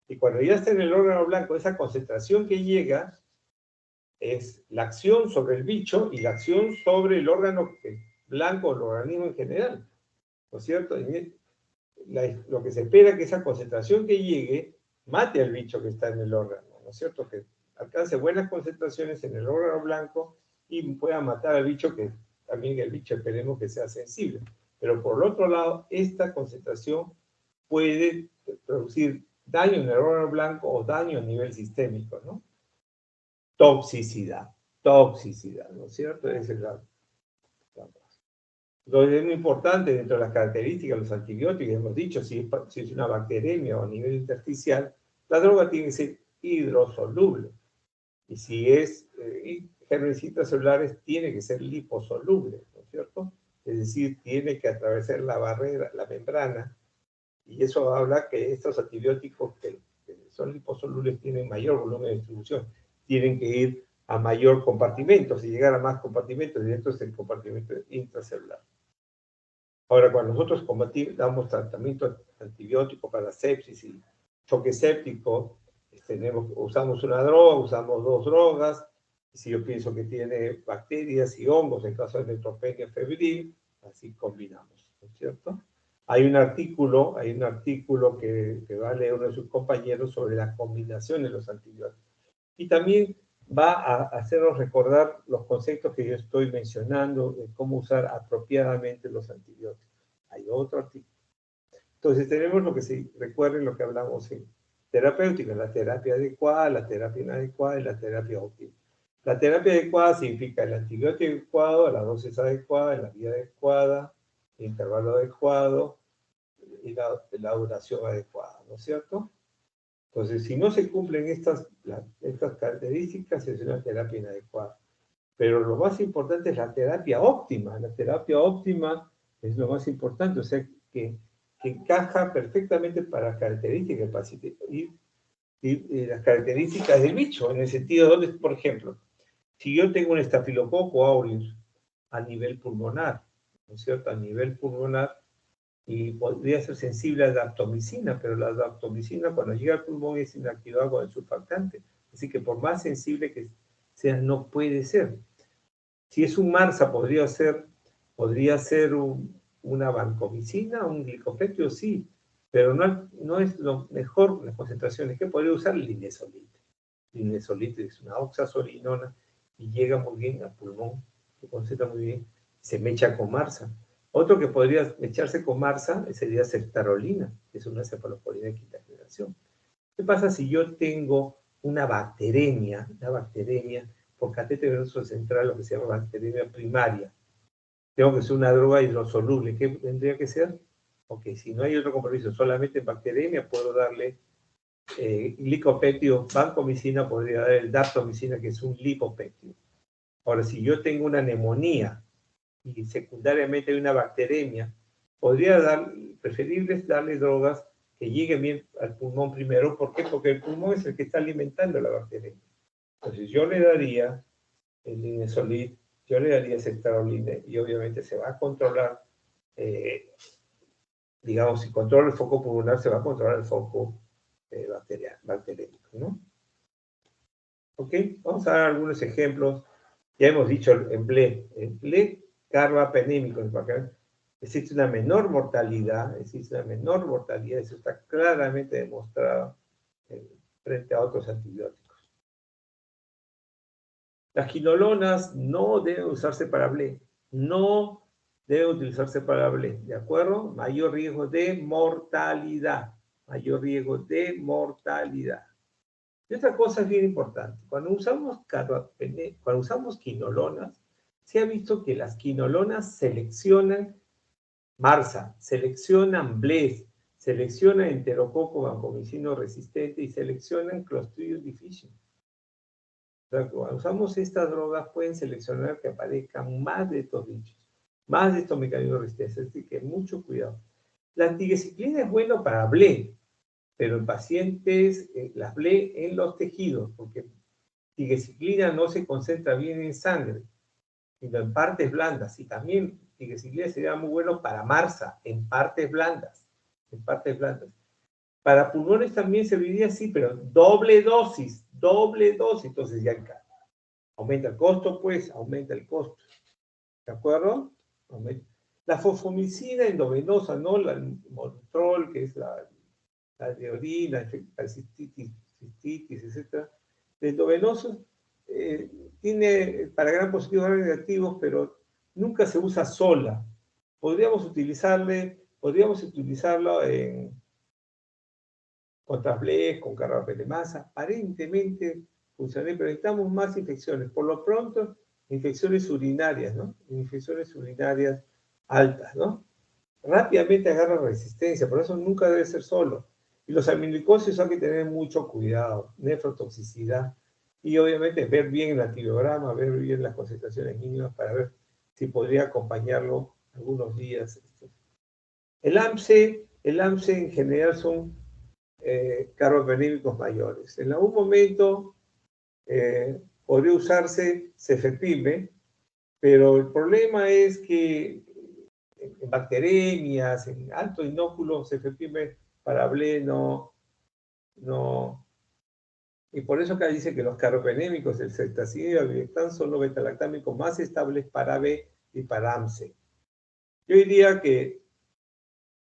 A: Y cuando ya está en el órgano blanco, esa concentración que llega es la acción sobre el bicho y la acción sobre el órgano blanco o el organismo en general, ¿no es cierto? Lo que se espera es que esa concentración que llegue mate al bicho que está en el órgano, ¿no es cierto? Que alcance buenas concentraciones en el órgano blanco y pueda matar al bicho, que también el bicho esperemos que sea sensible. Pero por el otro lado, esta concentración puede producir daño en el órgano blanco o daño a nivel sistémico, ¿no? Toxicidad, ¿no es cierto? Esa es Entonces es muy importante dentro de las características de los antibióticos, hemos dicho, si es una bacteremia o a nivel intersticial, la droga tiene que ser hidrosoluble. Y si es gérmenes intracelulares, tiene que ser liposoluble, ¿no es cierto? Es decir, tiene que atravesar la barrera, la membrana, y eso habla que estos antibióticos que son liposolubles tienen mayor volumen de distribución, tienen que ir a mayor compartimento, si llegar a más compartimentos, y esto es el compartimento intracelular. Ahora, cuando nosotros damos tratamiento antibiótico para sepsis y choque séptico, usamos una droga, usamos dos drogas. Si yo pienso que tiene bacterias y hongos, en caso de neutropenia febril, así combinamos, ¿no es cierto? Hay un artículo que va a leer uno de sus compañeros sobre la combinación de los antibióticos. Y también va a hacernos recordar los conceptos que yo estoy mencionando de cómo usar apropiadamente los antibióticos. Hay otro artículo. Entonces tenemos recuerden lo que hablamos en terapéutica, la terapia adecuada, la terapia inadecuada y la terapia óptima. La terapia adecuada significa el antibiótico adecuado, la dosis adecuada, la vía adecuada, el intervalo adecuado y la duración adecuada, ¿no es cierto? Entonces, si no se cumplen estas características, es una terapia inadecuada. Pero lo más importante es la terapia óptima. La terapia óptima es lo más importante, o sea, que encaja perfectamente para las características del paciente y las características del bicho, en el sentido donde, por ejemplo, si yo tengo un estafilococo aureus a nivel pulmonar, ¿no es cierto? A nivel pulmonar, y podría ser sensible a la daptomicina, pero la daptomicina cuando llega al pulmón es inactivada con el surfactante. Así que por más sensible que sea, no puede ser. Si es un MARSA, podría ser una vancomicina, un glicopéptido, sí, pero no es lo mejor las concentraciones que podría usar el linezolid. Linezolid es una oxazolinona y llega muy bien al pulmón, se concentra muy bien, se mecha con MARSA. Otro que podría echarse con MARSA sería ceftarolina, que es una cefalosporina de quinta generación. ¿Qué pasa si yo tengo una bacteremia por catéter venoso central, lo que se llama bacteremia primaria? Tengo que ser una droga hidrosoluble. ¿Qué tendría que ser? Ok, si no hay otro compromiso, solamente en bacteremia, puedo darle glicopéptido, vancomicina, podría dar el daptomicina, que es un lipopéptido. Ahora, si yo tengo una neumonía y secundariamente hay una bacteremia, preferible es darle drogas que lleguen bien al pulmón primero. ¿Por qué? Porque el pulmón es el que está alimentando la bacteremia. Entonces yo le daría el linezolid, yo le daría ceftarolina y obviamente se va a controlar, digamos, si controla el foco pulmonar, se va a controlar el foco bacteriémico, ¿no? Ok, vamos a dar algunos ejemplos. Ya hemos dicho en ble carbapenémico, existe una menor mortalidad, eso está claramente demostrado frente a otros antibióticos. Las quinolonas no deben usarse para BLE. No deben utilizarse para BLE, ¿de acuerdo? Mayor riesgo de mortalidad. Mayor riesgo de mortalidad. Y otra cosa es bien importante. Cuando usamos quinolonas, se ha visto que las quinolonas seleccionan MARSA, seleccionan BLES, seleccionan enterococo vancomicino resistente y seleccionan Clostridium difficile. O sea, cuando usamos estas drogas pueden seleccionar que aparezcan más de estos bichos, más de estos mecanismos de resistencia, así que mucho cuidado. La antigesiclina es bueno para BLE, pero en pacientes, las BLE en los tejidos, porque tigesiclina no se concentra bien en sangre, sino en partes blandas, y también tigesiclina sería muy bueno para MARSA, en partes blandas, en partes blandas. Para pulmones también serviría, sí, pero doble dosis, entonces ya aumenta el costo, pues, aumenta el costo, ¿de acuerdo? La fosfomicina endovenosa, ¿no? El Motrol, que es la de orina, la cistitis, etc. De endovenosos tiene para gran positivo y negativos, pero nunca se usa sola. Podríamos utilizarlo en contra BLES, con carbapenemasa, aparentemente funcionaría, pero necesitamos más infecciones. Por lo pronto, infecciones urinarias, ¿no? Infecciones urinarias altas, ¿no? Rápidamente agarra resistencia, por eso nunca debe ser solo. Y los aminoglucósidos hay que tener mucho cuidado, nefrotoxicidad, y obviamente ver bien el antibiograma, ver bien las concentraciones mínimas para ver si podría acompañarlo algunos días. El AMSE en general son carbapenémicos mayores. En algún momento podría usarse cefepime, pero el problema es que en bacteremias, en alto inóculo, cefepime para BLE no. Y por eso acá dice que los carbapenémicos, el ceftazidime y el avibactam son los betalactámicos más estables para B y para AMSE. Yo diría que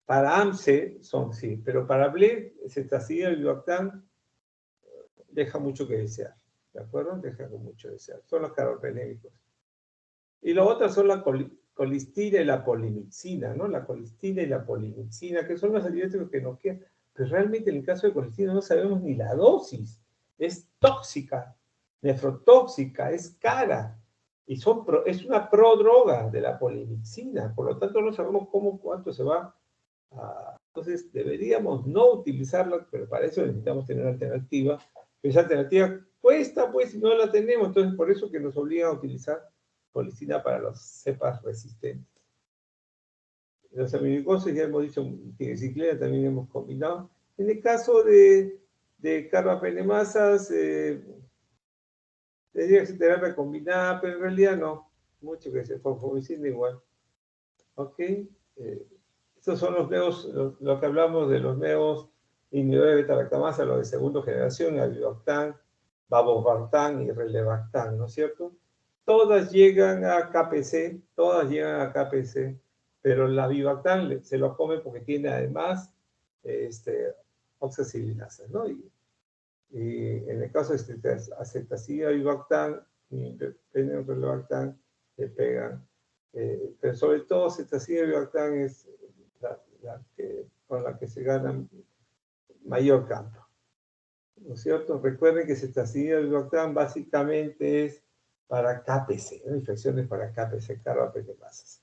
A: para AMSE son sí, pero para BLE, el ceftazidime y el avibactam deja mucho que desear, ¿de acuerdo? Deja mucho que desear. Son los carbapenémicos. Y lo otro son la colistina y la polimixina, ¿no? La colistina y la polimixina, que son los antibióticos que nos quedan. Pero realmente en el caso de colistina no sabemos ni la dosis. Es tóxica, nefrotóxica, es cara. Y es una prodroga de la polimixina. Por lo tanto, no sabemos cuánto se va a... Entonces, deberíamos no utilizarla, pero para eso necesitamos tener una alternativa. Pero esa alternativa cuesta, pues, si no la tenemos. Entonces, por eso que nos obligan a utilizar colistina para las cepas resistentes. Los aminoglucósidos ya hemos dicho, tigesiclina también hemos combinado. En el caso de carbapenemasas, tendría que ser terapia combinada, pero en realidad no. Mucho que se fosfomicina igual. ¿Ok? Estos son los neos, lo que hablamos de los neos inhibidores de beta-lactamasa, los de segunda generación, avibactam, bavobactam y relebactam, ¿no es cierto? Todas llegan a KPC, pero la avibactam se lo come porque tiene además oxacilinasa, ¿no? Y en el caso de acetacida, avibactam y relebactam le pegan. Pero sobre todo acetacida y avibactam es con la que se gana mayor campo, ¿no es cierto? Recuerden que cetacida y avibactam básicamente es para KPC, ¿no? Infecciones para KPC, carbapenemasas.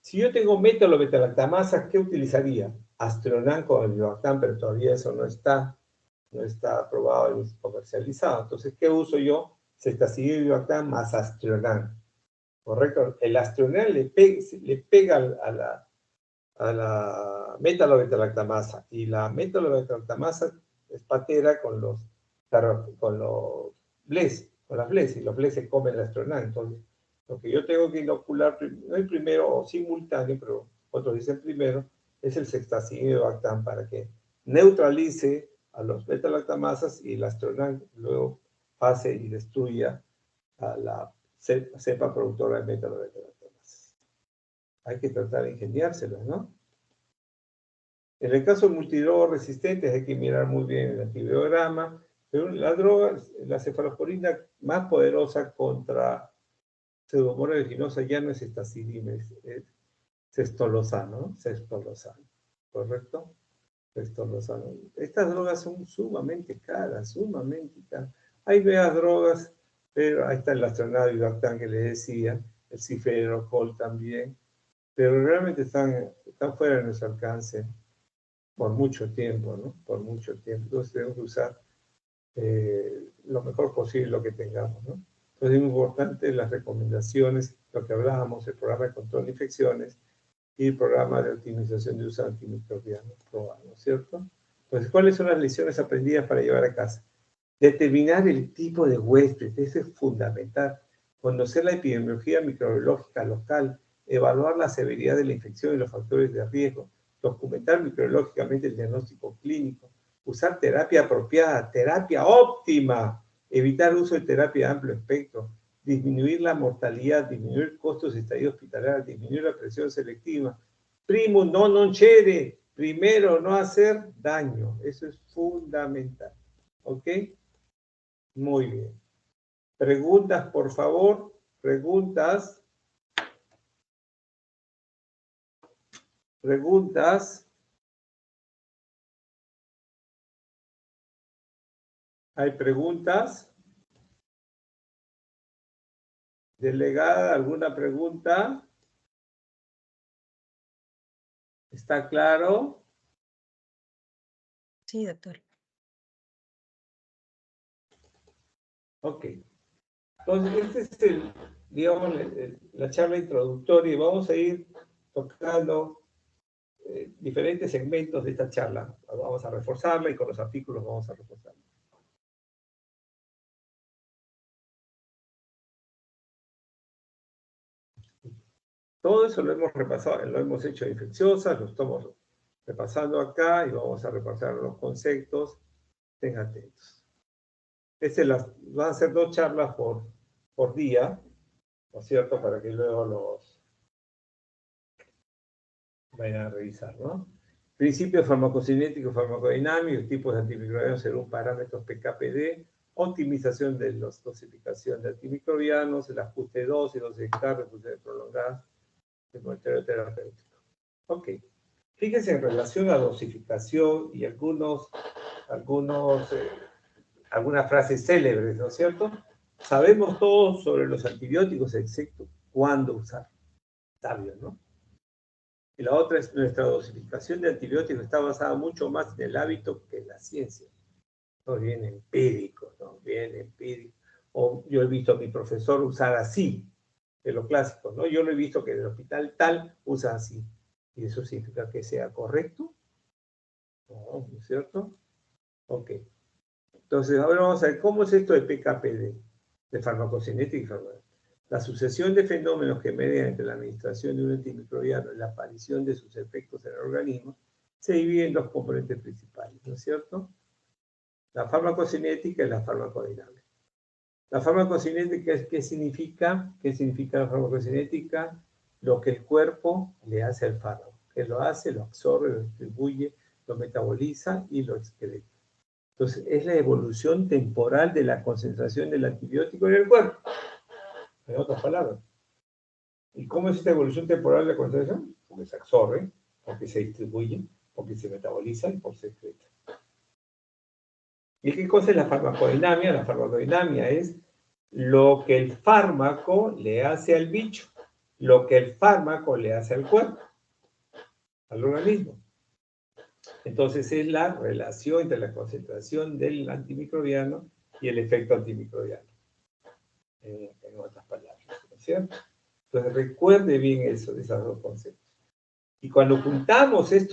A: Si yo tengo métalo betalactamasa, ¿qué utilizaría? Astronan con avibactam, pero todavía eso no está aprobado ni comercializado. Entonces, ¿qué uso yo? Cetacida y avibactam más astronan. ¿Correcto? El astronan le pega a la metalobetalactamasa, y la metalobetalactamasa es patera con los BLES, con las BLES, y los BLES se comen la astronan. Entonces, lo que yo tengo que inocular, no el primero o simultáneo, pero otros dicen primero, es el ceftazidime-avibactam para que neutralice a los beta-lactamasas y el astronan luego pase y destruya a la cepa productora de metalobetalactamasas. Hay que tratar de ingeniárselas, ¿no? En el caso de multidrogas resistentes hay que mirar muy bien el antibiograma, Pero la droga, la cefalosporina más poderosa contra Pseudomonas aeruginosa ya no es estacidina, es cestolosano, ¿no? Cestolosano, ¿correcto? Cestolosano. Estas drogas son sumamente caras, sumamente caras. Hay nuevas drogas, pero ahí está el astronado y Bactán que les decía, el ciferocol también, pero realmente están fuera de nuestro alcance por mucho tiempo, ¿no? Por mucho tiempo. Entonces debemos usar lo mejor posible lo que tengamos, ¿no? Entonces es muy importante las recomendaciones, lo que hablábamos, el programa de control de infecciones y el programa de optimización de uso antimicrobiano probado, ¿no es cierto? Entonces, ¿cuáles son las lecciones aprendidas para llevar a casa? Determinar el tipo de huésped, eso es fundamental. Conocer la epidemiología microbiológica local, evaluar la severidad de la infección y los factores de riesgo, documentar microbiológicamente el diagnóstico clínico, usar terapia apropiada, terapia óptima, evitar uso de terapia de amplio espectro, disminuir la mortalidad, disminuir costos de estadía hospitalaria, disminuir la presión selectiva. Primo non cede, primero no hacer daño, eso es fundamental. ¿Ok? Muy bien. Preguntas, por favor. Preguntas. Preguntas. ¿Hay preguntas? Delegada, ¿alguna pregunta? ¿Está claro?
B: Sí, doctor.
A: Ok. Entonces, este es digamos, la charla introductoria y vamos a ir tocando diferentes segmentos de esta charla. Vamos a reforzarla y con los artículos vamos a reforzarla. Todo eso lo hemos repasado, lo hemos hecho de infecciosas, lo estamos repasando acá y vamos a repasar los conceptos. Estén atentos. Van a ser 2 charlas por día, ¿no es cierto? Para que luego los vayan a revisar, ¿no? Principios farmacocinéticos, farmacodinámicos, tipos de antimicrobianos según parámetros PKPD, optimización de la dosificación de antimicrobianos, el ajuste de dosis, dosis de carga, dosis prolongadas, el monitoreo terapéutico. Ok. Fíjense en relación a dosificación y algunas frases célebres, ¿no es cierto? Sabemos todos sobre los antibióticos, excepto cuándo usar. Sabio, ¿no? Y la otra es nuestra dosificación de antibióticos está basada mucho más en el hábito que en la ciencia. No bien empírico, ¿no? Bien empírico. O yo he visto a mi profesor usar así, de lo clásico, ¿no? Yo lo he visto que en el hospital tal usa así. ¿Y eso significa que sea correcto? No, ¿no es cierto? Ok. Entonces, ahora vamos a ver cómo es esto de PKPD, de farmacocinética y farmacocinética. La sucesión de fenómenos que median entre la administración de un antimicrobiano y la aparición de sus efectos en el organismo se divide en 2 componentes principales, ¿no es cierto? La farmacocinética y la farmacodinámica. La farmacocinética, ¿qué significa? ¿Qué significa la farmacocinética? Lo que el cuerpo le hace al fármaco. Que lo hace, lo absorbe, lo distribuye, lo metaboliza y lo excreta. Entonces, es la evolución temporal de la concentración del antibiótico en el cuerpo. En otras palabras. ¿Y cómo es esta evolución temporal de la concentración? Porque se absorbe, porque se distribuye, porque se metaboliza y porque se excreta. ¿Y qué cosa es la farmacodinamia? La farmacodinamia es lo que el fármaco le hace al bicho, lo que el fármaco le hace al cuerpo, al organismo. Entonces es la relación entre la concentración del antimicrobiano y el efecto antimicrobiano. En otras palabras, ¿no es cierto? Entonces recuerde bien eso, esos 2 conceptos. Y cuando juntamos el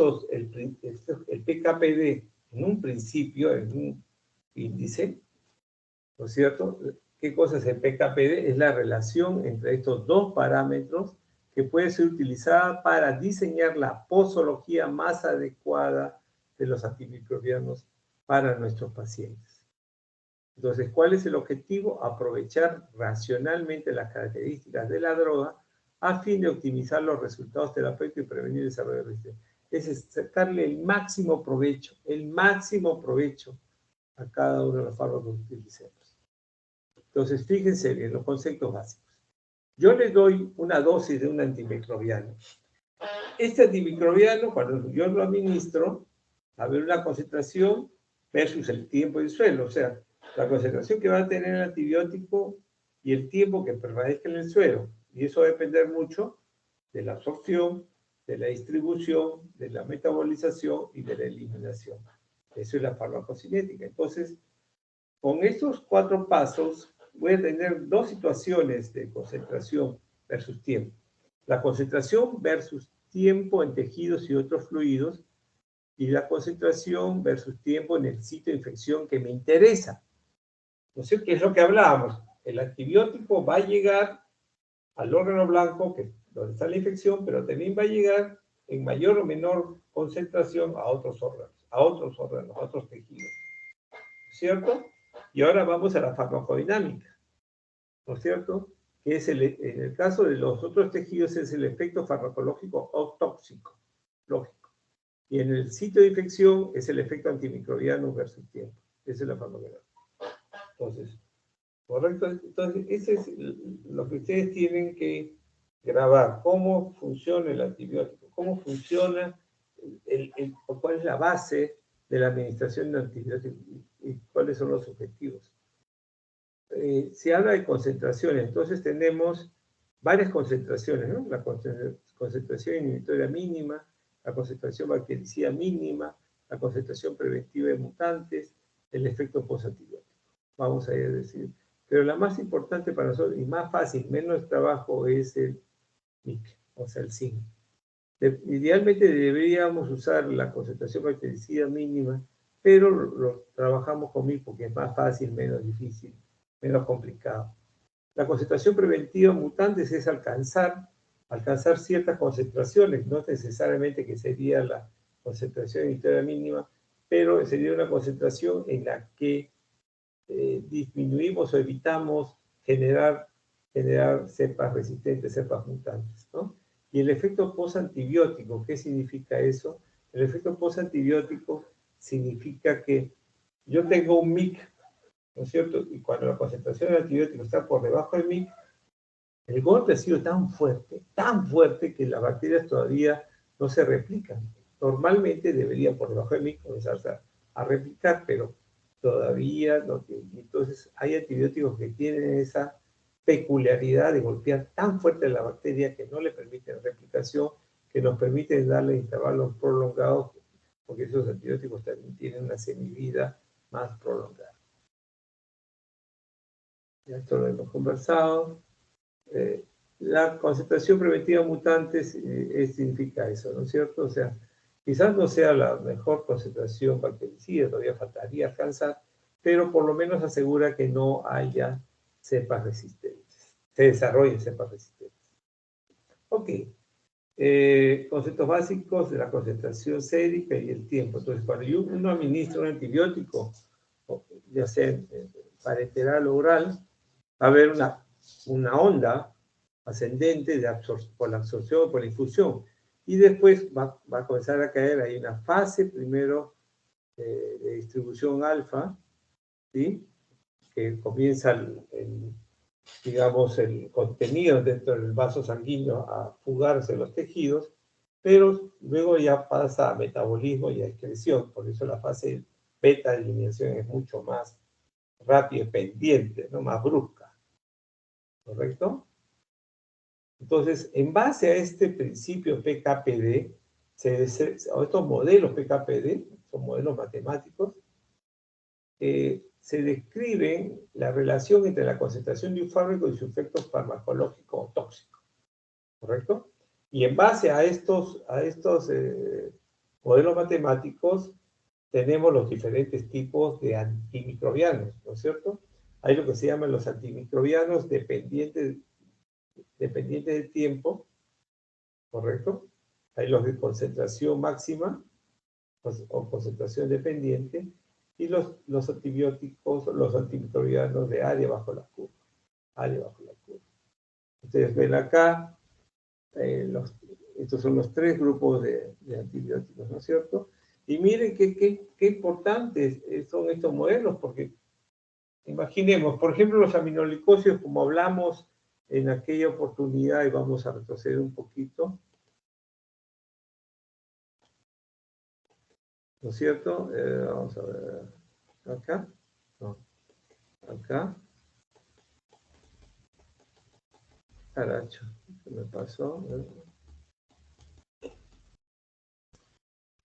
A: PKPD en un principio, en un índice, ¿no es cierto? ¿Qué cosa es el PKPD? Es la relación entre estos 2 parámetros que puede ser utilizada para diseñar la posología más adecuada de los antimicrobianos para nuestros pacientes. Entonces, ¿cuál es el objetivo? Aprovechar racionalmente las características de la droga a fin de optimizar los resultados terapéuticos y prevenir el desarrollo de resistencia. Es sacarle el máximo provecho a cada uno de los fármacos que utilicemos. Entonces, fíjense bien los conceptos básicos. Yo le doy una dosis de un antimicrobiano. Este antimicrobiano, cuando yo lo administro, va a haber una concentración versus el tiempo del suelo. O sea, la concentración que va a tener el antibiótico y el tiempo que permanezca en el suelo. Y eso va a depender mucho de la absorción, de la distribución, de la metabolización y de la eliminación. Eso es la farmacocinética. Entonces, con estos 4 pasos, voy a tener 2 situaciones de concentración versus tiempo. La concentración versus tiempo en tejidos y otros fluidos, y la concentración versus tiempo en el sitio de infección que me interesa. ¿No sé qué es lo que hablábamos? El antibiótico va a llegar al órgano blanco, que es donde está la infección, pero también va a llegar en mayor o menor concentración a otros órganos, a otros tejidos. ¿Cierto? Y ahora vamos a la farmacodinámica, ¿no es cierto? Que es en el caso de los otros tejidos es el efecto farmacológico o tóxico, lógico. Y en el sitio de infección es el efecto antimicrobiano versus tiempo. Esa es la farmacodinámica. Entonces, correcto. Entonces, ese es lo que ustedes tienen que grabar. Cómo funciona el antibiótico, cómo funciona, cuál es la base de la administración de antibióticos y cuáles son los objetivos. Se habla de concentraciones, entonces tenemos varias concentraciones, ¿no? La concentración inhibitoria mínima, la concentración bactericida mínima, la concentración preventiva de mutantes, el efecto postantibiótico. Vamos a ir a decir. Pero la más importante para nosotros, y más fácil, menos trabajo, es el MIC, o sea, el zinc. Idealmente deberíamos usar la concentración bactericida mínima, pero lo trabajamos con MIC porque es más fácil, menos difícil, menos complicado. La concentración preventiva mutantes es alcanzar ciertas concentraciones, no necesariamente que sería la concentración inhibitoria mínima, pero sería una concentración en la que disminuimos o evitamos generar cepas resistentes, cepas mutantes, ¿no? Y el efecto postantibiótico, ¿qué significa eso? El efecto postantibiótico significa que yo tengo un MIC, ¿no es cierto? Y cuando la concentración del antibiótico está por debajo del MIC, el golpe ha sido tan fuerte que las bacterias todavía no se replican. Normalmente deberían por debajo del MIC comenzar a replicar, pero todavía no tienen. Entonces hay antibióticos que tienen esa peculiaridad de golpear tan fuerte a la bacteria que no le permiten replicación, que nos permiten darle intervalos prolongados, porque esos antibióticos también tienen una semivida más prolongada. Ya esto lo hemos conversado. La concentración preventiva de mutantes significa eso, ¿no es cierto? O sea, quizás no sea la mejor concentración bactericida, todavía faltaría alcanzar, pero por lo menos asegura que no haya cepas resistentes, se desarrollen cepas resistentes. Ok, conceptos básicos de la concentración sérica y el tiempo. Entonces, cuando uno administra un antibiótico, ya sea parenteral o oral, va a haber una onda ascendente por la absorción, por la infusión. Y después va a comenzar a caer, hay una fase primero de distribución alfa, ¿sí? Que comienza digamos, el contenido dentro del vaso sanguíneo a fugarse los tejidos, pero luego ya pasa a metabolismo y a excreción, por eso la fase beta de eliminación es mucho más rápida y pendiente, ¿no? Más brusca, ¿correcto? Entonces, en base a este principio PKPD, estos modelos PKPD, son modelos matemáticos, se describe la relación entre la concentración de un fármaco y su efecto farmacológico o tóxico, ¿correcto? Y en base a estos modelos matemáticos, tenemos los diferentes tipos de antimicrobianos, ¿no es cierto? Hay lo que se llaman los antimicrobianos dependientes del tiempo, ¿correcto? Hay los de concentración máxima o concentración dependiente y los antibióticos, los antimicrobianos de área bajo la curva. Ustedes ven acá, estos son los 3 grupos de antibióticos, ¿no es cierto? Y miren qué importantes son estos modelos, porque imaginemos, por ejemplo, los aminoglicosidos, como hablamos en aquella oportunidad, y vamos a retroceder un poquito, ¿no es cierto? Vamos a ver, acá, no, acá, caracho, ¿qué me pasó?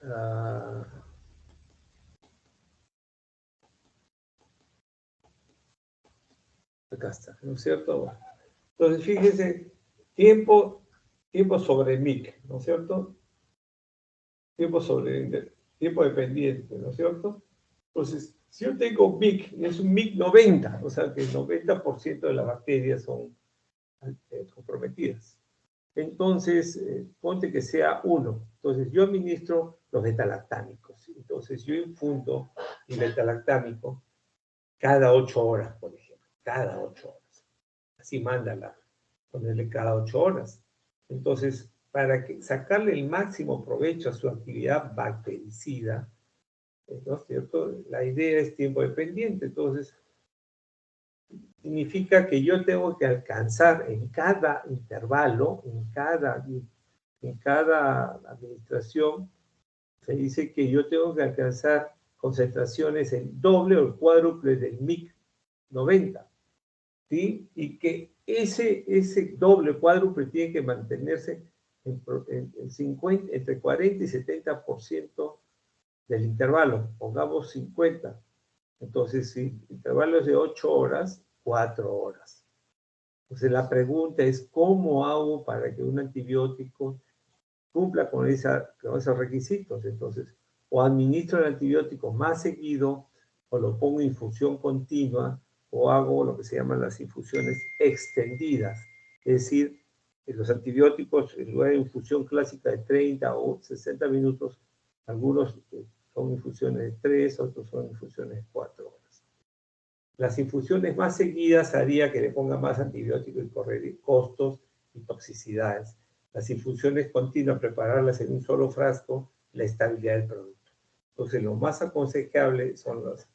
A: Ah, acá está, ¿no es cierto? Bueno, entonces, fíjense, tiempo sobre MIC, ¿no es cierto? Tiempo dependiente, ¿no es cierto? Entonces, si yo tengo MIC, es un MIC 90, o sea que el 90% de las bacterias son comprometidas. Entonces, ponte que sea 1. Entonces, yo administro los betalactámicos. Entonces, yo infundo el betalactámico cada 8 horas, por ejemplo. Cada 8 horas. Así mándala. Ponerle cada 8 horas. Entonces, para sacarle el máximo provecho a su actividad bactericida, ¿no es cierto? La idea es tiempo dependiente. Entonces, significa que yo tengo que alcanzar en cada intervalo, en cada administración, se dice que yo tengo que alcanzar concentraciones en doble o el cuádruple del MIC 90, ¿sí? Y que ese doble o cuádruple tiene que mantenerse en 50, entre 40 y 70% del intervalo, pongamos 50. Entonces, si el intervalo es de 8 horas, 4 horas. Entonces, la pregunta es, ¿cómo hago para que un antibiótico cumpla con esos requisitos? Entonces, o administro el antibiótico más seguido, o lo pongo en infusión continua, o hago lo que se llaman las infusiones extendidas. Es decir, los antibióticos, en lugar de infusión clásica de 30 o 60 minutos, algunos son infusiones de 3, otros son infusiones de 4 horas. Las infusiones más seguidas haría que le ponga más antibióticos y correr costos y toxicidades. Las infusiones continuas, prepararlas en un solo frasco, la estabilidad del producto. Entonces, lo más aconsejable son las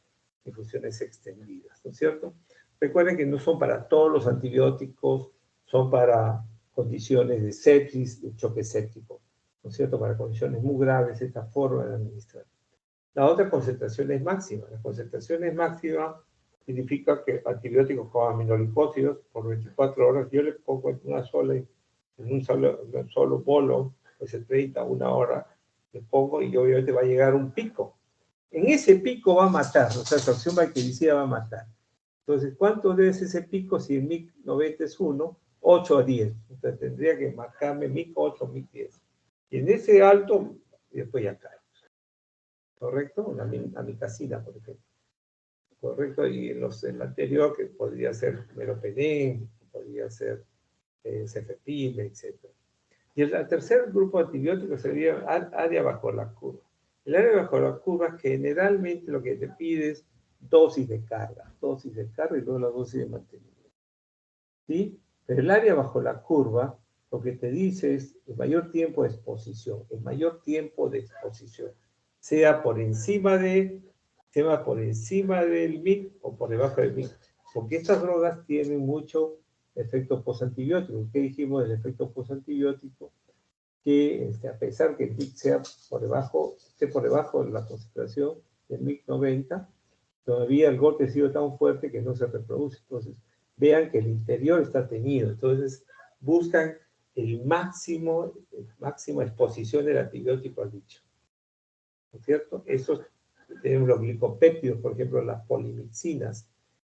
A: infusiones extendidas, ¿no es cierto? Recuerden que no son para todos los antibióticos, son para condiciones de sepsis, de choque séptico, ¿no es cierto? Para condiciones muy graves, esta forma de administrar. La otra concentración es máxima. La concentración es máxima significa que antibióticos como aminoglicósidos por 24 horas, yo le pongo en un solo bolo, pues de 30 a 1 hora, le pongo y obviamente va a llegar un pico. En ese pico va a matar, o sea, su acción bactericida va a matar. Entonces, ¿cuánto es ese pico? Si el MIC 90 es 1, 8 a 10. Entonces, tendría que marcarme MIC 8, MIC 10. Y en ese alto, después ya cae. ¿Correcto? La amicacina, por ejemplo. ¿Correcto? Y el anterior, que podría ser meropenem, podría ser cefepime, etc. Y el tercer grupo de antibióticos sería área bajo la curva. El área bajo la curva generalmente lo que te pide es dosis de carga y luego la dosis de mantenimiento. ¿Sí? Pero el área bajo la curva lo que te dice es el mayor tiempo de exposición, sea por encima del MIC o por debajo del MIC, porque estas drogas tienen mucho efecto postantibiótico. ¿Qué dijimos del efecto postantibiótico? Que a pesar que el MIC esté por debajo de la concentración del MIC 90, todavía el golpe ha sido tan fuerte que no se reproduce. Entonces, vean que el interior está teñido. Entonces, buscan máxima exposición del antibiótico al bicho. ¿No es cierto? Esos tenemos los glicopéptidos, por ejemplo, las polimixinas.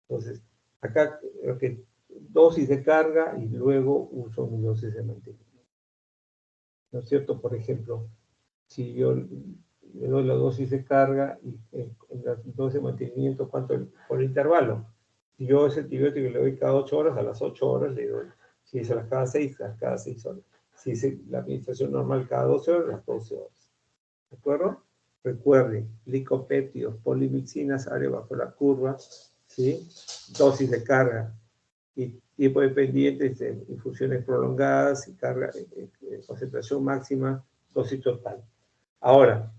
A: Entonces, acá creo que dosis de carga y luego uso mi dosis de mantenimiento. ¿No es cierto? Por ejemplo, si yo le doy la dosis de carga y en la dosis de mantenimiento, ¿cuánto? Por intervalo. Si yo ese antibiótico le doy cada 8 horas, a las 8 horas le doy. Si es a las cada 6, a las cada 6 horas. Si es la administración normal cada 12 horas, a las 12 horas. ¿De acuerdo? Recuerden, glicopéptidos, polimixinas, área bajo la curva, ¿sí? Dosis de carga y tiempo dependiente, infusiones prolongadas y carga, concentración máxima, dosis total. Ahora,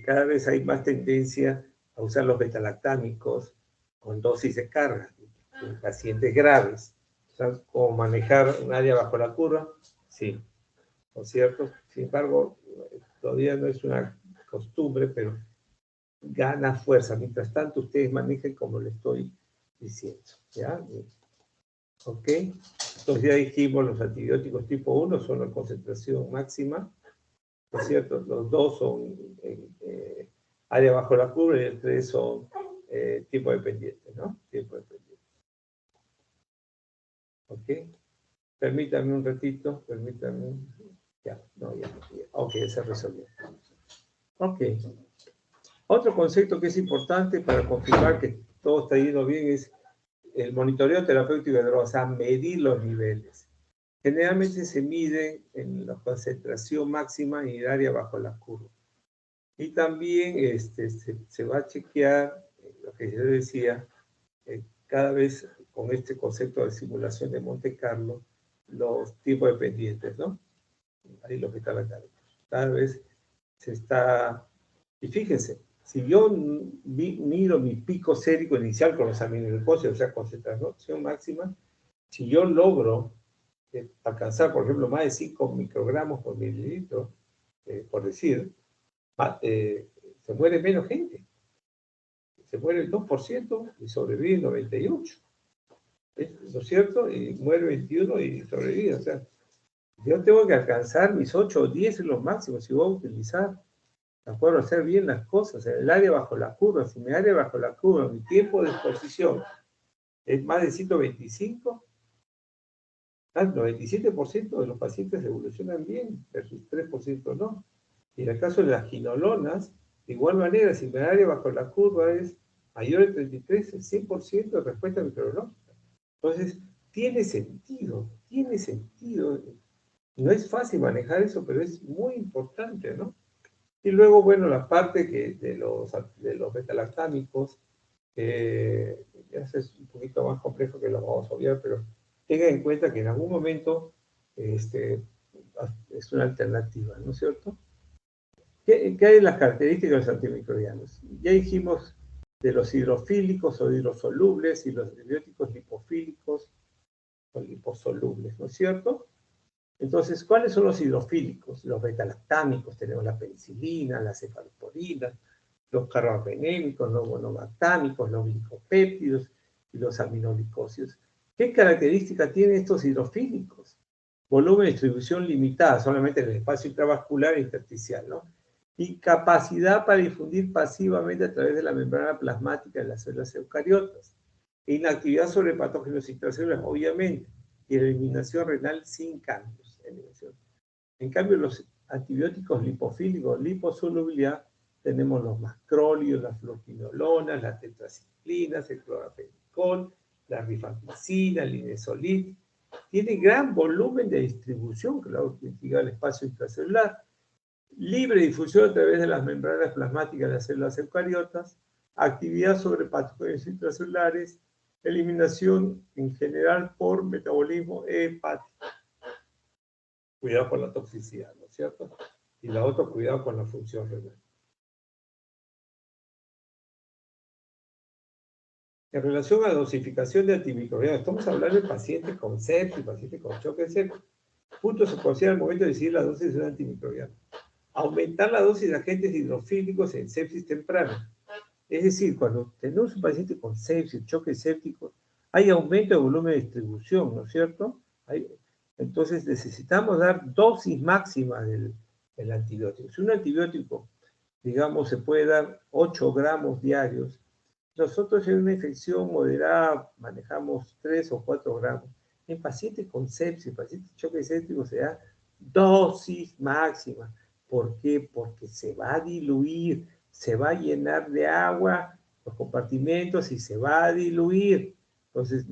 A: cada vez hay más tendencia a usar los betalactámicos con dosis de carga en pacientes graves. ¿Sabes cómo manejar un área bajo la curva? Sí, ¿no es cierto? Sin embargo, todavía no es una costumbre, pero gana fuerza. Mientras tanto, ustedes manejen como le estoy diciendo. ¿Ya? ¿Ok? Entonces ya dijimos, los antibióticos tipo 1 son la concentración máxima, ¿no es cierto? Los dos son área bajo la curva y el 3 son tiempo dependiente, ¿no? Tiempo dependiente. ¿Ok? Permítame un ratito, permítame. Ya, no, ya. Ok, ya se resolvió. Ok. Otro concepto que es importante para confirmar que todo está yendo bien es el monitoreo terapéutico de drogas, o sea, medir los niveles. Generalmente se mide en la concentración máxima y el área bajo la curva. Y también se va a chequear, lo que yo decía, cada vez con este concepto de simulación de Monte Carlo, los tipos dependientes, ¿no? Ahí lo que está la cara. Cada vez se está... Y fíjense, si yo mido mi pico sérico inicial con los aminoglucósidos, o sea, concentración máxima, si yo logro alcanzar, por ejemplo, más de 5 microgramos por mililitro, por decir, se muere menos gente. Se muere el 2% y sobrevive el 98%. ¿No es cierto? Y muere 21 y sobrevive. O sea, yo tengo que alcanzar mis 8 o 10 en los máximos si voy a utilizar. ¿De acuerdo? Hacer bien las cosas. El área bajo la curva, si mi área bajo la curva, mi tiempo de exposición es más de 125, el 97% de los pacientes evolucionan bien, versus 3% no. Y en el caso de las quinolonas, de igual manera, si mi área bajo la curva es mayor de 33, el 100% de respuesta microbiológica. Entonces, tiene sentido, tiene sentido. No es fácil manejar eso, pero es muy importante, ¿no? Y luego, bueno, la parte de los betalactámicos, ya es un poquito más complejo que lo vamos a obviar, pero tenga en cuenta que en algún momento es una alternativa, ¿no es cierto? ¿Qué hay en las características de los antimicrobianos? Ya dijimos de los hidrofílicos o hidrosolubles y los antibióticos lipofílicos o liposolubles, ¿no es cierto? Entonces, ¿cuáles son los hidrofílicos? Los betalactámicos, tenemos la penicilina, la cefalosporina, los carbapenémicos, los monogaltámicos, los glicopéptidos y los aminoglicosidos. ¿Qué características tienen estos hidrofílicos? Volumen de distribución limitada, solamente en el espacio intravascular e intersticial, ¿no? Y capacidad para difundir pasivamente a través de la membrana plasmática de las células eucariotas. E inactividad sobre patógenos intracelulares, obviamente, y eliminación renal sin cambios. En cambio, los antibióticos lipofílicos, liposolubilidad, tenemos los macrólidos, las fluoquinolonas, las tetraciclinas, el clorapenicol, la rifampicina, el linezolid. Tiene gran volumen de distribución, que lo investiga el espacio intracelular, libre difusión a través de las membranas plasmáticas de las células eucariotas, actividad sobre patógenos intracelulares, eliminación en general por metabolismo hepático. Cuidado con la toxicidad, ¿no es cierto? Y la otra, cuidado con la función renal. En relación a la dosificación de antimicrobianos, estamos hablando de pacientes con sepsis, pacientes con choque sepsis. Punto se considera al momento de decidir la dosis de un antimicrobiano. Aumentar la dosis de agentes hidrofílicos en sepsis temprana. Es decir, cuando tenemos un paciente con sepsis, choque séptico, hay aumento de volumen de distribución, ¿no es cierto? Entonces necesitamos dar dosis máxima del antibiótico. Si un antibiótico, digamos, se puede dar 8 gramos diarios, nosotros en una infección moderada manejamos 3 o 4 gramos. En pacientes con sepsis, pacientes con choque séptico, se da dosis máxima. ¿Por qué? Porque se va a diluir, se va a llenar de agua los compartimentos y se va a diluir. Entonces,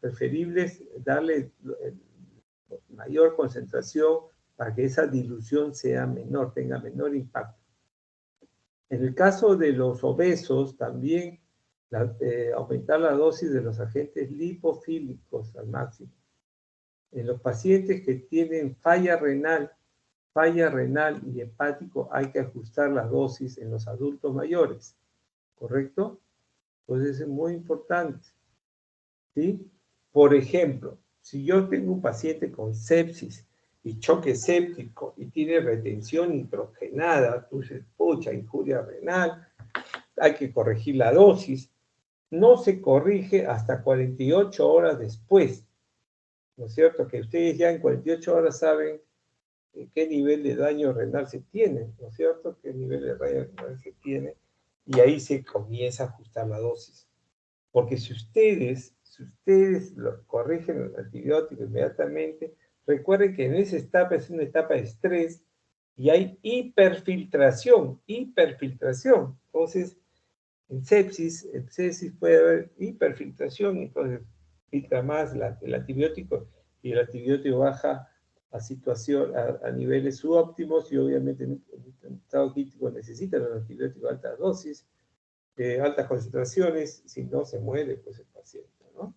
A: preferible es darle mayor concentración para que esa dilución sea menor, tenga menor impacto. En el caso de los obesos, también aumentar la dosis de los agentes lipofílicos al máximo. En los pacientes que tienen falla renal, falla renal y hepático, hay que ajustar las dosis en los adultos mayores, ¿correcto? Entonces es muy importante, ¿sí? Por ejemplo, si yo tengo un paciente con sepsis y choque séptico y tiene retención nitrogenada, tú dices, pucha, injuria renal, hay que corregir la dosis, no se corrige hasta 48 horas después, ¿no es cierto? Que ustedes ya en 48 horas saben qué nivel de daño renal se tiene, ¿no es cierto? Qué nivel de daño renal se tiene, y ahí se comienza a ajustar la dosis. Porque si ustedes lo corrigen el antibiótico inmediatamente, recuerden que en esa etapa es una etapa de estrés y hay hiperfiltración. Entonces, en sepsis puede haber hiperfiltración, entonces filtra más el antibiótico y el antibiótico baja a niveles subóptimos y obviamente en un estado crítico necesita los antibióticos a altas dosis, altas concentraciones, si no se muere pues el paciente, ¿no?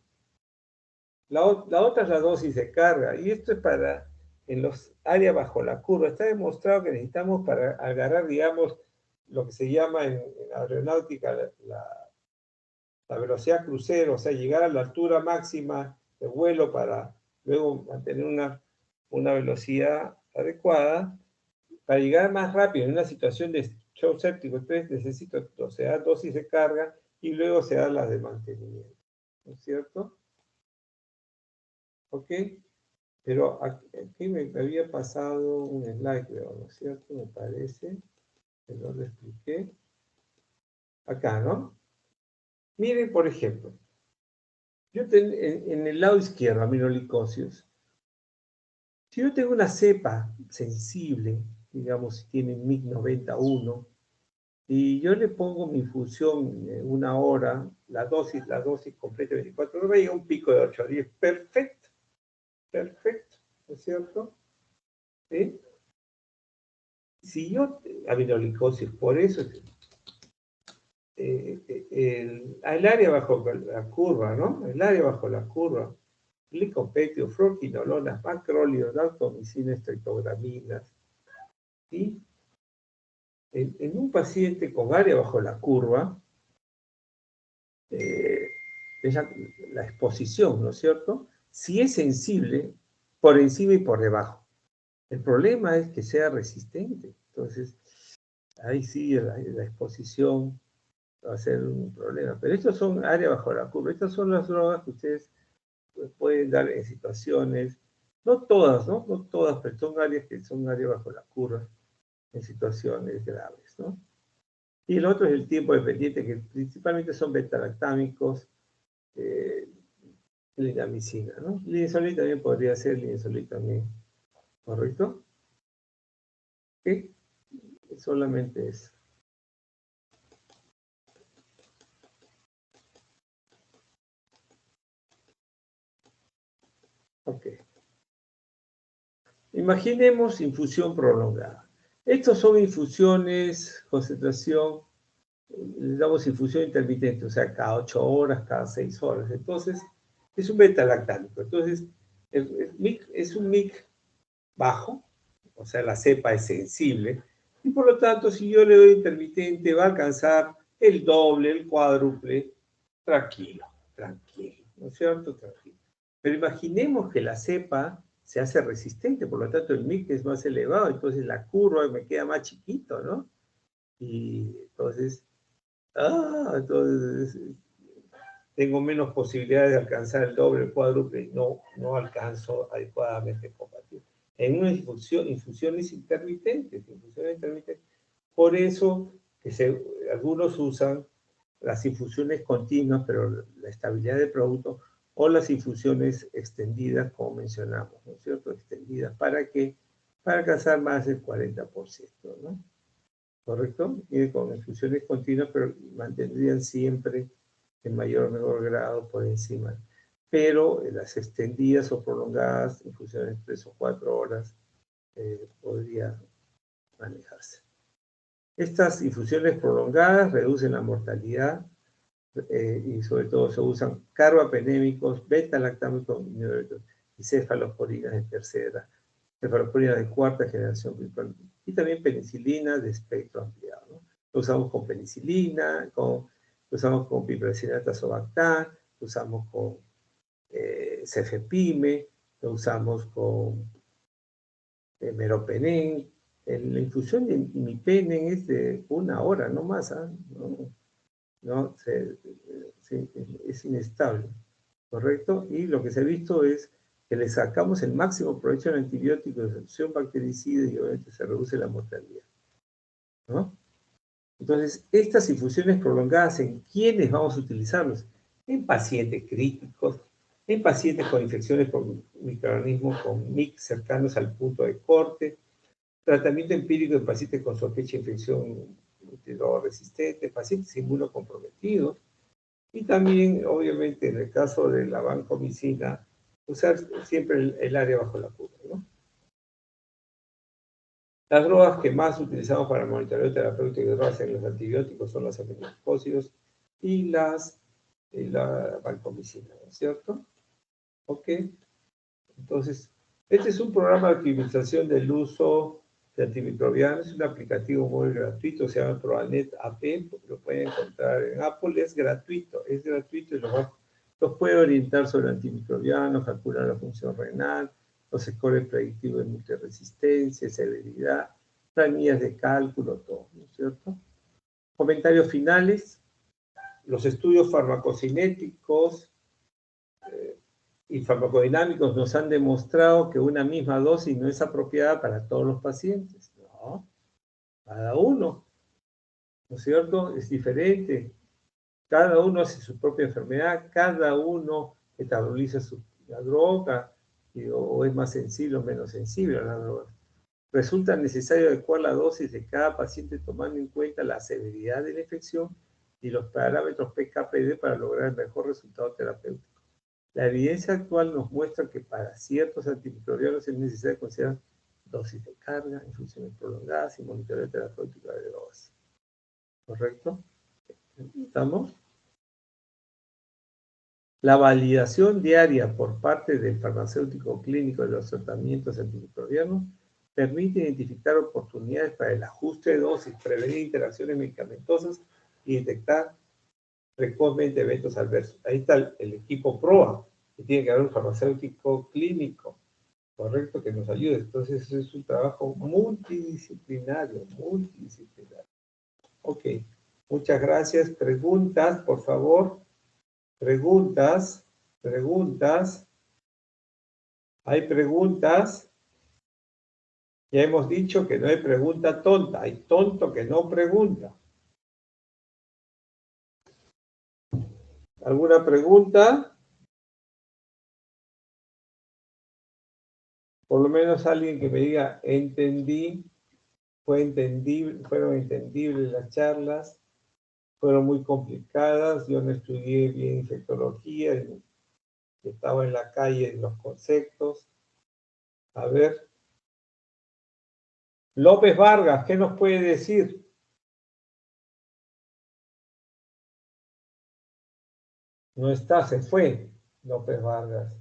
A: La otra es la dosis de carga, y esto es para en los áreas bajo la curva. Está demostrado que necesitamos para agarrar, digamos, lo que se llama en aeronáutica la velocidad crucero, o sea, llegar a la altura máxima de vuelo para luego mantener una velocidad adecuada, para llegar más rápido en una situación de shock séptico. Entonces necesito, o sea, dosis de carga y luego se da las de mantenimiento, ¿no es cierto? ¿Ok? Pero aquí me había pasado un slide, creo, ¿no es cierto? Me parece que no lo expliqué. Acá, ¿no? Miren, por ejemplo, en el lado izquierdo, aminoglicosios, si yo tengo una cepa sensible, digamos, si tiene MIC 91, y yo le pongo mi infusión una hora, la dosis completa de 24 horas, va a llegar un pico de 8 a 10. Perfecto, perfecto, ¿no es cierto? ¿Sí? Si yo, aminoglicosis, por eso, el área bajo la curva, ¿no? El área bajo la curva, glicopeptido, fluoroquinolonas, macrólidos, daltomicina, estreptograminas, ¿sí? En un paciente con área bajo la curva, eh, es la exposición, ¿no es cierto? Si es sensible, por encima y por debajo. El problema es que sea resistente. Entonces, ahí sí la exposición va a ser un problema. Pero estos son áreas bajo la curva. Estas son las drogas que ustedes pueden dar en situaciones, no todas, ¿no? No todas, pero son áreas que son áreas bajo la curva en situaciones graves, ¿no? Y el otro es el tiempo dependiente, que principalmente son beta-lactámicos, linamicina, ¿no? Linezolid también podría ser, linezolid también, ¿correcto? ¿Ok? Solamente eso. Ok. Imaginemos infusión prolongada. Estos son infusiones, concentración, le damos infusión intermitente, o sea, cada 8 horas, cada 6 horas. Entonces, es un beta-lactámico. Entonces, el MIC es un MIC bajo, o sea, la cepa es sensible, y por lo tanto, si yo le doy intermitente, va a alcanzar el doble, el cuádruple, tranquilo, tranquilo, ¿no es cierto? Tranquilo. Pero imaginemos que la cepa se hace resistente, por lo tanto el MIC es más elevado, entonces la curva me queda más chiquito, ¿no? Y entonces tengo menos posibilidades de alcanzar el doble, el cuádruple, y no alcanzo adecuadamente combatir. En una infusiones intermitentes. Por eso algunos usan las infusiones continuas, pero la estabilidad del producto, o las infusiones extendidas, como mencionamos, ¿no es cierto? Extendidas, ¿para qué? Para alcanzar más del 40%, ¿no? ¿Correcto? Y con infusiones continuas, pero mantendrían siempre en mayor o menor grado por encima. Pero las extendidas o prolongadas, infusiones 3 o 4 horas, podría manejarse. Estas infusiones prolongadas reducen la mortalidad y sobre todo se usan carbapenémicos, beta-lactámicos y cefalosporinas de tercera edad. cefalosporina de cuarta generación principalmente, y también penicilina de espectro ampliado, ¿no? Lo usamos con penicilina, lo usamos con piperacinato azobactam, lo usamos con cefepime, lo usamos con meropenem. La infusión de imipenem es de 1 hora, no más, ¿ah? No, es inestable, ¿correcto? Y lo que se ha visto es que le sacamos el máximo provecho al antibiótico de acción bactericida y obviamente se reduce la mortalidad, ¿no? Entonces, estas infusiones prolongadas, ¿en quiénes vamos a utilizarlos? En pacientes críticos, en pacientes con infecciones por microorganismos con MIC cercanos al punto de corte, tratamiento empírico en pacientes con sospecha de infección multidrogresistente, pacientes inmunocomprometidos, y también, obviamente, en el caso de la vancomicina, usar siempre el área bajo la curva, ¿no? Las drogas que más utilizamos para el monitoreo terapéutico de drogas en los antibióticos son los aminoglucósidos y la vancomicina, ¿no es cierto? Ok. Entonces, este es un programa de optimización del uso de antimicrobianos, es un aplicativo muy gratuito, se llama ProAnet AP, lo pueden encontrar en Apple, es gratuito y los puede orientar sobre antimicrobianos, calcular la función renal, los scores predictivos de multiresistencia, severidad, planillas de cálculo, todo, ¿no es cierto? Comentarios finales, los estudios farmacocinéticos y farmacodinámicos nos han demostrado que una misma dosis no es apropiada para todos los pacientes. No, cada uno, ¿no es cierto? Es diferente. Cada uno hace su propia enfermedad, cada uno metaboliza la droga, o es más sensible o menos sensible a la droga. Resulta necesario adecuar la dosis de cada paciente tomando en cuenta la severidad de la infección y los parámetros PK/PD para lograr el mejor resultado terapéutico. La evidencia actual nos muestra que para ciertos antimicrobianos es necesario considerar dosis de carga, infusiones prolongadas y monitoreo terapéutico de drogas. ¿Correcto? ¿Estamos? La validación diaria por parte del farmacéutico clínico de los tratamientos antimicrobianos permite identificar oportunidades para el ajuste de dosis, prevenir interacciones medicamentosas y detectar precozmente eventos adversos. Ahí está el equipo PROA, que tiene que haber un farmacéutico clínico, correcto, que nos ayude. Entonces, es un trabajo multidisciplinario. Ok, muchas gracias. Preguntas, por favor. Preguntas. ¿Hay preguntas? Ya hemos dicho que no hay pregunta tonta, hay tonto que no pregunta. ¿Alguna pregunta? Por lo menos alguien que me diga, entendí, fueron entendibles las charlas, fueron muy complicadas, yo no estudié bien infectología, estaba en la calle en los conceptos. A ver. López Vargas, ¿qué nos puede decir? No está, se fue López Vargas.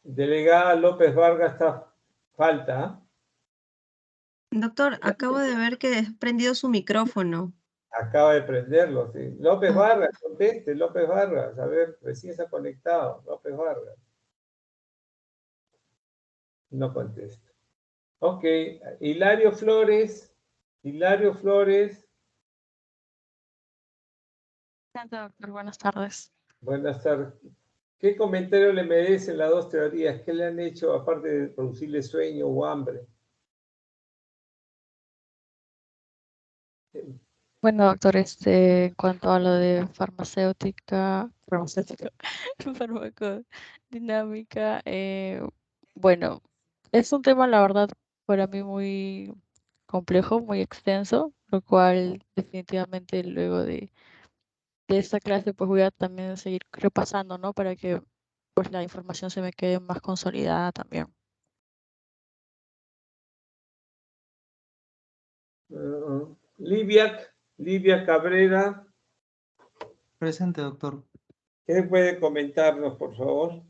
A: Delegada López Vargas está falta.
B: Doctor, acabo de ver que ha prendido su micrófono.
A: Acaba de prenderlo, sí. López Vargas, conteste, López Vargas. A ver, recién se ha conectado. López Vargas. No contesta. Ok, Hilario Flores. Hilario Flores.
C: Doctor, buenas tardes.
A: Buenas tardes. ¿Qué comentario le merecen las dos teorías? ¿Qué le han hecho aparte de producirle sueño o hambre?
C: Bueno, doctor, en cuanto a lo de farmacodinámica, bueno, es un tema, la verdad, para mí muy complejo, muy extenso, lo cual definitivamente luego de esta clase pues voy a también seguir repasando, ¿no? Para que pues la información se me quede más consolidada también.
A: Livia Cabrera.
D: Presente, doctor.
A: ¿Qué puede comentarnos, por favor?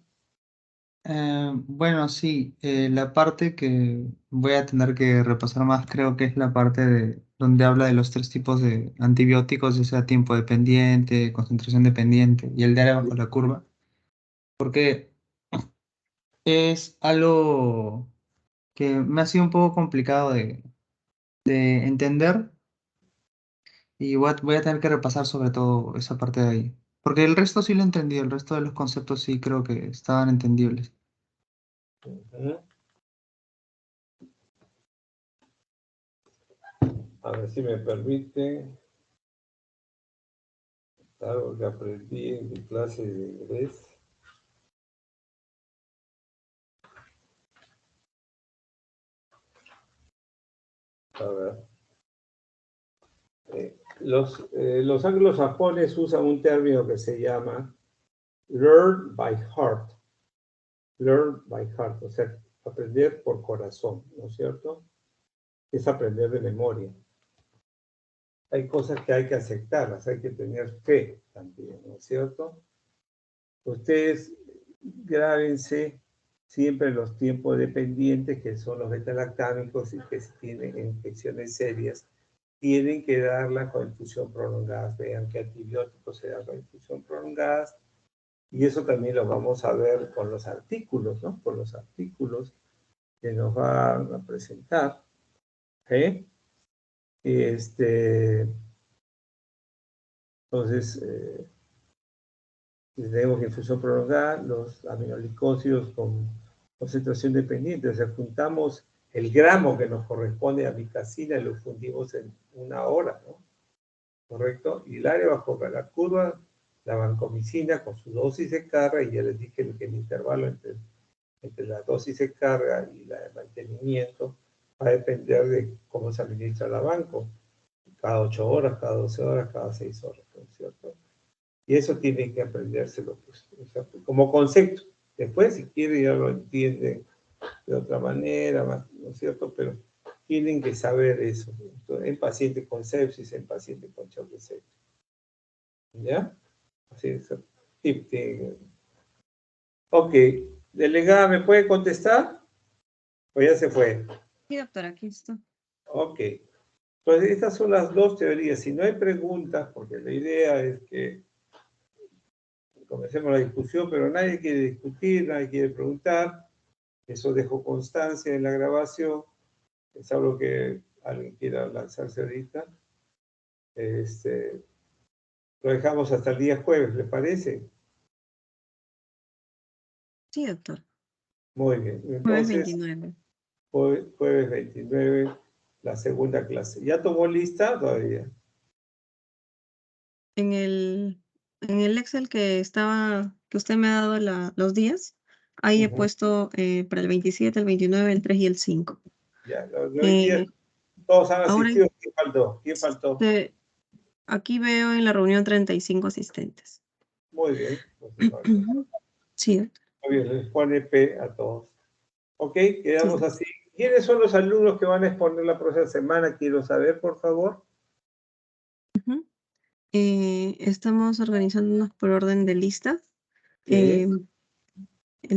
D: Bueno, sí, la parte que voy a tener que repasar más creo que es la parte de donde habla de los tres tipos de antibióticos, ya sea tiempo dependiente, concentración dependiente y el de área bajo la curva, porque es algo que me ha sido un poco complicado de entender y voy a tener que repasar sobre todo esa parte de ahí, porque el resto sí lo entendí, el resto de los conceptos sí creo que estaban entendibles.
A: Ujú. A ver si me permite. Algo que aprendí en mi clase de inglés. A ver. Los anglosajones usan un término que se llama learn by heart. Learn by heart, o sea, aprender por corazón, ¿no es cierto? Es aprender de memoria. Hay cosas que hay que aceptarlas, hay que tener fe también, ¿no es cierto? Ustedes grábense siempre los tiempos dependientes, que son los betalactámicos y que si tienen infecciones serias, tienen que darla con infusión prolongada. Vean qué antibióticos se dan con infusión prolongada. Y eso también lo vamos a ver con los artículos, ¿no? Con los artículos que nos van a presentar. ¿Eh? Entonces, tenemos infusión prolongada, los aminoglicósidos con concentración dependiente. O sea, juntamos el gramo que nos corresponde a amicacina y lo fundimos en 1 hora, ¿no? ¿Correcto? Y el área bajo la curva, la vancomicina con su dosis de carga, y ya les dije que el intervalo entre la dosis de carga y la de mantenimiento va a depender de cómo se administra la banco. Cada 8 horas, cada 12 horas, cada 6 horas, ¿no es cierto? Y eso tiene que aprendérselo, pues, o sea, como concepto. Después, si quiere, ya lo entienden de otra manera, ¿no es cierto? Pero tienen que saber eso. Entonces, en paciente con sepsis, en paciente con shock de sepsis. ¿Ya? Así es. Sí, sí. Ok. Delegada, ¿me puede contestar? ¿O ya se fue?
B: Sí, doctor, aquí está.
A: Ok. Entonces, estas son las dos teorías. Si no hay preguntas, porque la idea es que comencemos la discusión, pero nadie quiere discutir, nadie quiere preguntar. Eso dejo constancia en la grabación. Es algo que alguien quiera lanzarse ahorita. Lo dejamos hasta el día jueves, ¿le parece?
B: Sí, doctor.
A: Muy bien.
B: Jueves
A: Entonces,
B: 29.
A: jueves 29, la segunda clase. ¿Ya tomó lista todavía?
B: En el Excel que usted me ha dado los días, ahí he puesto para el 27, el 29, el 3 y el 5.
A: Ya, los días,
B: Eh,
A: todos han
B: ahora
A: asistido. ¿Quién faltó? ¿Quién faltó?
B: aquí veo en la reunión 35 asistentes.
A: Muy bien. Entonces, vale.
B: Sí, doctor.
A: Muy bien, les pone P a todos. Ok, quedamos
B: Sí.
A: así. ¿Quiénes son los alumnos que van a exponer la próxima semana? Quiero saber, por favor.
B: Ujú. Estamos organizándonos por orden de lista.
A: Sí.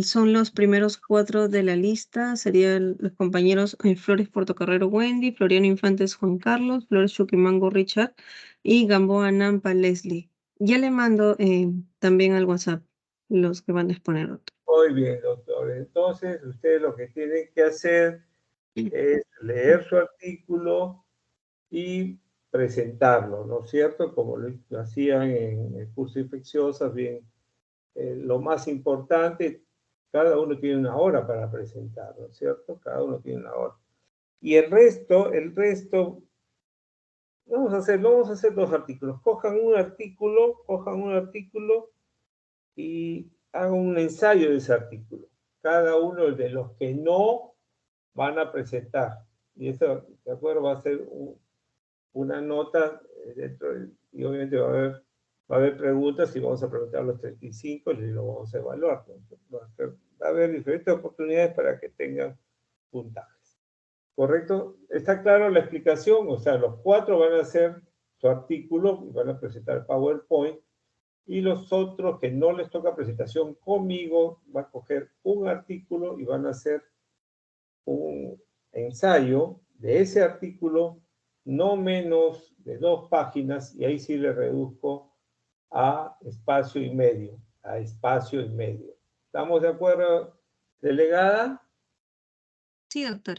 B: Son los primeros 4 de la lista, serían los compañeros Flores Portocarrero Wendy, Floriano Infantes Juan Carlos, Flores Chuquimango Richard y Gamboa Nampa Leslie. Ya le mando también al WhatsApp los que van a exponer.
A: Muy bien, doctor. Entonces, ustedes lo que tienen que hacer es leer su artículo y presentarlo, ¿no es cierto? Como lo hacían en el curso de infecciosas, bien, lo más importante, cada uno tiene 1 hora para presentar, ¿no es cierto? Cada uno tiene 1 hora. Y el resto, vamos a hacer 2 artículos. Cojan un artículo y hagan un ensayo de ese artículo. Cada uno de los que no van a presentar. Y eso, de acuerdo, va a ser una nota y obviamente va a haber preguntas y vamos a preguntar a los 35 y lo vamos a evaluar. Va a haber diferentes oportunidades para que tengan puntajes. ¿Correcto? ¿Está claro la explicación? O sea, los 4 van a hacer su artículo y van a presentar PowerPoint Y los otros que no les toca presentación conmigo, van a coger un artículo y van a hacer un ensayo de ese artículo, no menos de 2 páginas, y ahí sí le reduzco a espacio y medio, a espacio y medio. ¿Estamos de acuerdo, delegada?
B: Sí, doctor.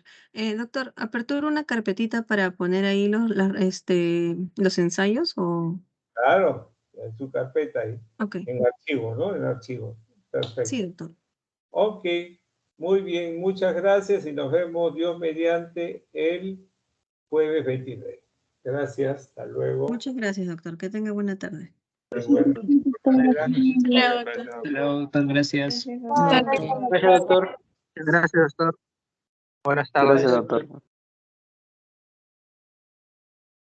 B: Doctor, ¿apertura una carpetita para poner ahí los ensayos o...?
A: Claro, en su carpeta ahí,
B: Ok,
A: en archivo, ¿no? En archivo. Perfecto.
B: sí, doctor.
A: Ok, muy bien, muchas gracias y nos vemos, Dios mediante, el jueves 29. Gracias, hasta luego.
B: Muchas gracias, doctor. Que tenga buena tarde.
A: Bueno,
E: Hello, doctor, gracias.
C: Hasta luego.
E: Gracias, doctor. Gracias, doctor. Buenas tardes.
F: Gracias, doctor.